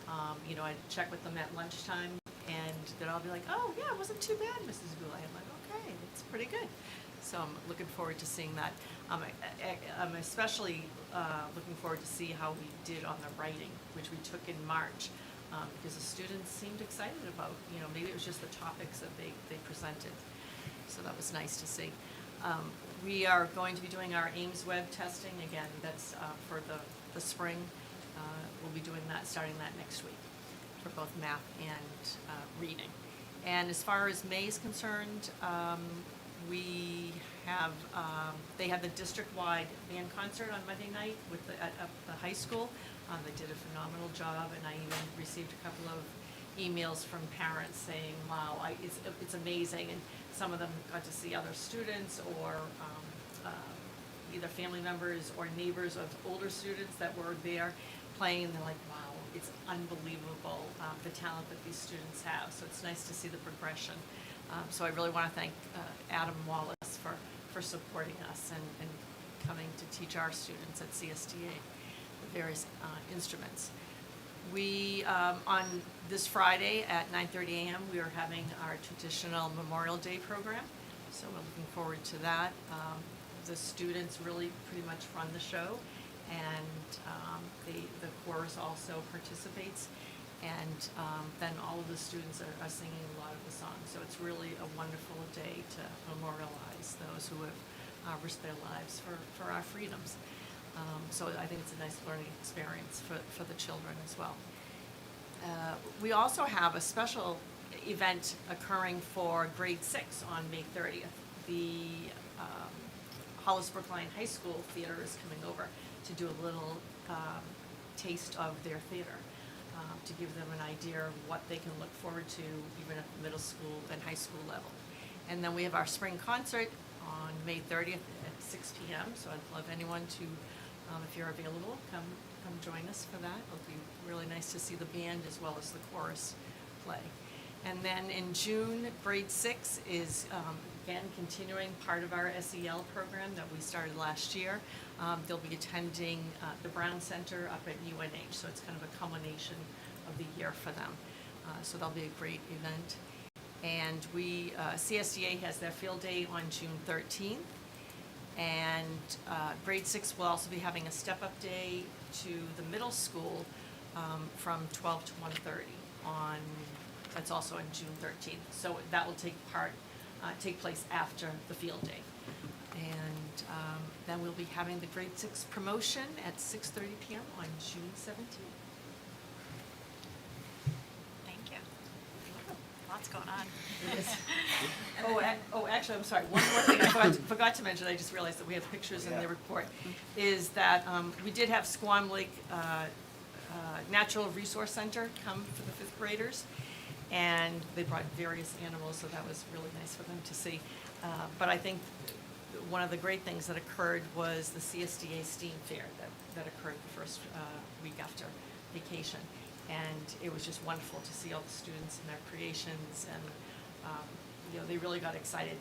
I'd check with them at lunchtime, and they'd all be like, "Oh, yeah, it wasn't too bad, Mrs. Goulet." I'm like, "Okay, it's pretty good." So I'm looking forward to seeing that. I'm especially looking forward to see how we did on the writing, which we took in March, because the students seemed excited about, maybe it was just the topics that they presented. So that was nice to see. We are going to be doing our Ames Web testing again. That's for the spring. We'll be doing that, starting that next week for both math and reading. And as far as May is concerned, we have, they had the district-wide band concert on Monday night at the high school. They did a phenomenal job, and I even received a couple of emails from parents saying, "Wow, it's amazing," and some of them got to see other students or either family members or neighbors of older students that were there playing, and they're like, "Wow, it's unbelievable, the talent that these students have." So it's nice to see the progression. So I really want to thank Adam Wallace for supporting us and coming to teach our students at CSDA the various instruments. We, on this Friday at 9:30 a.m., we are having our traditional Memorial Day program, so we're looking forward to that. The students really pretty much run the show, and the chorus also participates, and then all of the students are singing a lot of the songs. So it's really a wonderful day to memorialize those who have risked their lives for our freedoms. So I think it's a nice learning experience for the children as well. We also have a special event occurring for grade 6 on May 30th. The Hollis Brookline High School Theater is coming over to do a little taste of their theater, to give them an idea of what they can look forward to even at the middle school and high school level. And then we have our spring concert on May 30th at 6 p.m. So I'd love anyone to, if you're available, come join us for that. It'll be really nice to see the band as well as the chorus play. And then in June, grade 6 is again continuing part of our SEL program that we started last year. They'll be attending the Brown Center up at UNH, so it's kind of a culmination of the year for them. So that'll be a great event. And CSDA has their field day on June 13th. And grade 6 will also be having a step-up day to the middle school from 12 to 1:30 that's also on June 13th. So that will take place after the field day. And then we'll be having the grade 6 promotion at 6:30 p.m. on June 17th. Thank you. Lots going on. Actually, I'm sorry, one more thing I forgot to mention, I just realized that we have pictures in the report, is that we did have Squam Lake Natural Resource Center come for the 5th graders, and they brought various animals, so that was really nice for them to see. But I think one of the great things that occurred was the CSDA STEAM Fair that occurred the first week after vacation. And it was just wonderful to see all the students and their creations, and they really got excited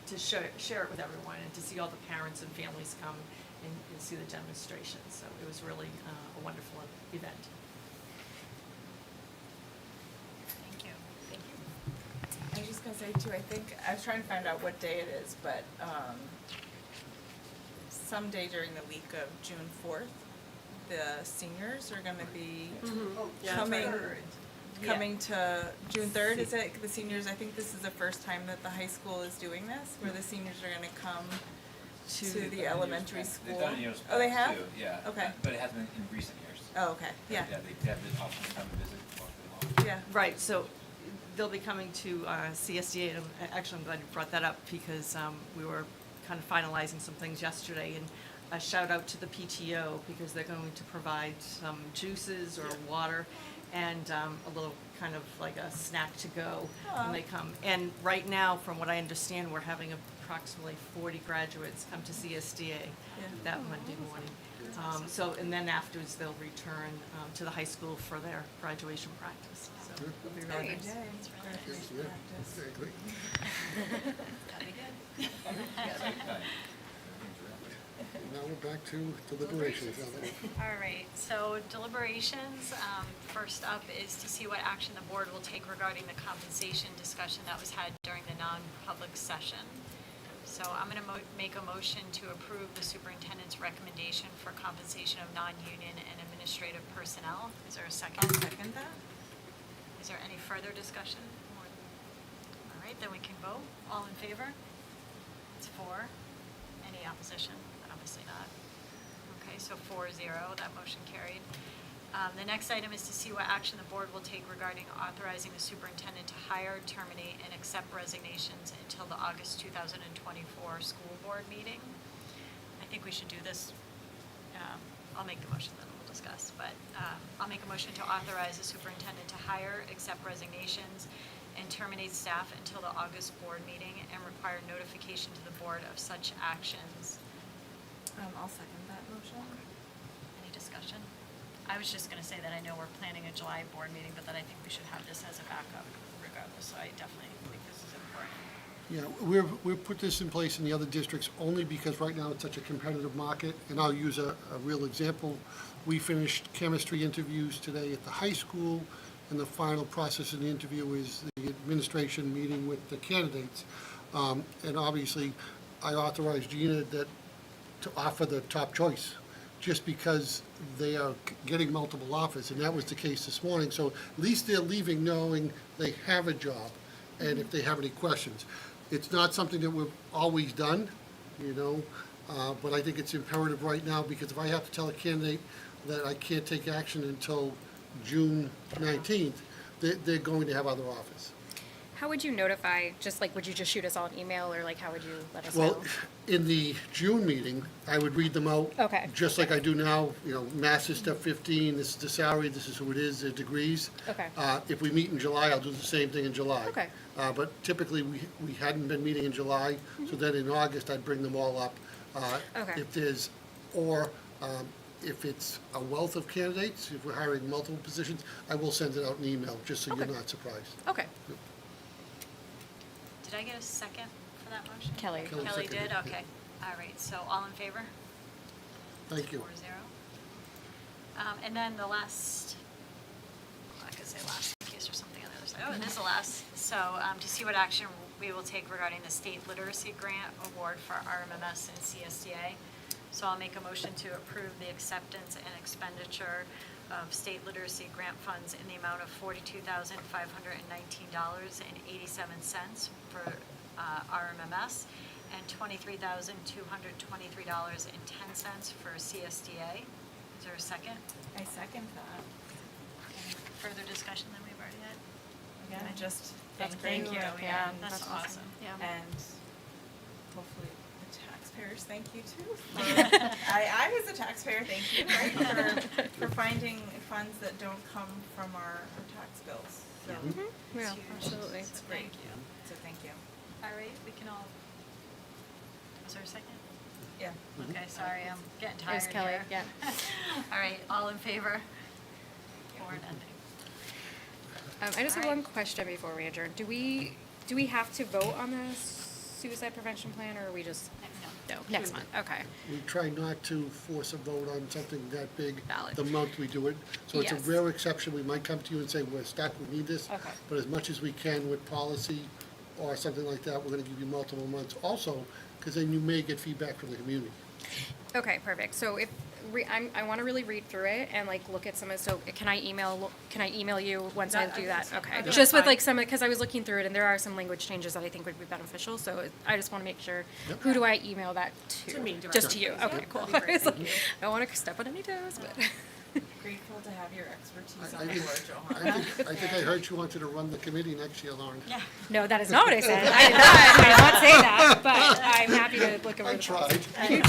to share it with everyone, and to see all the parents and families come and see the demonstrations. So it was really a wonderful event. Thank you. Thank you. I was just gonna say too, I think, I was trying to find out what day it is, but, someday during the week of June 4th, the seniors are gonna be coming to June 3rd, is it? The seniors, I think this is the first time that the high school is doing this, where the seniors are gonna come to the elementary school. They've done it years Oh, they past, have? too, yeah. Okay. But it hasn't been in recent years. Oh, okay, yeah, Yeah, they have the option to come and visit, walk the hall. yeah. Right, so they'll be coming to CSDA, and actually I'm glad you brought that up, because we were kind of finalizing some things yesterday, and a shout out to the PTO, because they're going to provide some juices or water, and a little kind of like a snack to go when they come. And right now, from what I understand, we're having approximately 40 graduates come to CSDA that Monday morning. So, and then afterwards, they'll return to the high school for their graduation practice. So it'll be really nice. Yeah, I agree. That'd be good. Now we're back to deliberations. All right, so deliberations, first up is to see what action the board will take regarding the compensation discussion that was had during the non-public session. So I'm gonna make a motion to approve the superintendent's recommendation for compensation of non-union and administrative personnel. Is there a second? I'll second that. Is there any further discussion? All right, then we can vote. All in favor? It's 4. Any opposition? Obviously not. Okay, so 4-0, that motion carried. The next item is to see what action the board will take regarding authorizing the superintendent to hire, terminate, and accept resignations until the August 2024 school board meeting. I think we should do this. I'll make the motion, then we'll discuss. But I'll make a motion to authorize the superintendent to hire, accept resignations, and terminate staff until the August board meeting and require notification to the board of such actions. I'll second that motion. Any discussion? I was just gonna say that I know we're planning a July board meeting, but that I think we should have this as a backup regardless, so I definitely think this is important. Yeah, we've put this in place in the other districts only because right now it's such a competitive market, and I'll use a real example. We finished chemistry interviews today at the high school, and the final process of the interview is the administration meeting with the candidates. And obviously, I authorized Gina to offer the top choice, just because they are getting multiple offers, and that was the case this morning. So at least they're leaving knowing they have a job, and if they have any questions. It's not something that we've always done, but I think it's imperative right now, because if I have to tell a candidate that I can't take action until June 19th, they're going to have other offers. How would you notify, would you just shoot us all an email, or how would you let us know? Well, in the June meeting, I would read them out. Okay. Just like I do now, math is step 15, this is the salary, this is who it is, their degrees. Okay. If we meet in July, I'll do the same thing in July. Okay. But typically, we hadn't been meeting in July, so then in August, I'd bring them all up. Okay. If it's a wealth of candidates, if we're hiring multiple positions, I will send it out in email, just so you're Okay. not surprised. Okay. Did I get a second for that motion? Kelly. Kelly Kelly seconded did, it, okay. All right, so all in favor? Thank you. 4-0. And then the last, I could say last in case there's something on the other side. Oh, it is the last. So to see what action we will take regarding the state literacy grant award for RMMS and CSDA. So I'll make a motion to approve the acceptance and expenditure of state literacy grant funds in the amount of $42,519.87 for RMMS and $23,223.10 for CSDA. Is there a second? I second that. Any further discussion than we've already had? Again, just Thank thank you, you. yeah, and- that's awesome. Yeah. And hopefully the taxpayers thank you too. I as a taxpayer, thank you, right, for finding funds that don't come from our tax bills. So, Yeah, It's huge. absolutely. So great. Thank you. so thank you. All right, we can all, was there a second? Yeah. Okay, sorry, I'm getting It tired was Kelly, here. yeah. All right, all in favor? 4-0. I just have Alright. one question before we adjourn. Do we have to vote on the suicide prevention plan, or are we just, no, next month? Okay. We try not to force a vote on something that big Valid. the month we do it. So it's a Yes. rare exception, we might come to you and say, we're stuck, we need this. Okay. But as much as we can with policy or something like that, we're gonna give you multiple months also, because then you may get feedback from the community. Okay, perfect. So if, I want to really read through it and look at some of, so can I email you once I That- do I that? think so. Okay. That's Just with fine. some, because I was looking through it and there are some language changes that I think would be beneficial, so I just want to make sure, Yep. who do I email that to? To me Just to directly. you? Yeah, Okay, cool. that'd be great. I was like, I don't want to step on any toes, but. Grateful to have your expertise I on the think, board, I Johanna. think I heard you wanted to run the committee next year, Lauren. Yeah. No, that is not what I said. I did not say that, but I'm happy to look over I the policy. tried. You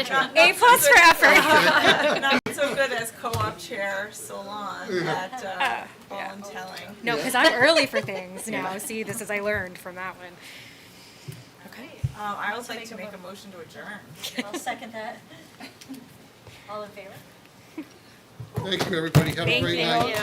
tried. A plus for effort. Not so good as co-op chair Solon at yeah. voluntelling. No, because I'm early for things now. See, this is, I learned from that one. Okay. I would So like to make a make a motion to adjourn. I'll second that. All in favor? Thank you, everybody. Have a Thank great you. night. Thank you.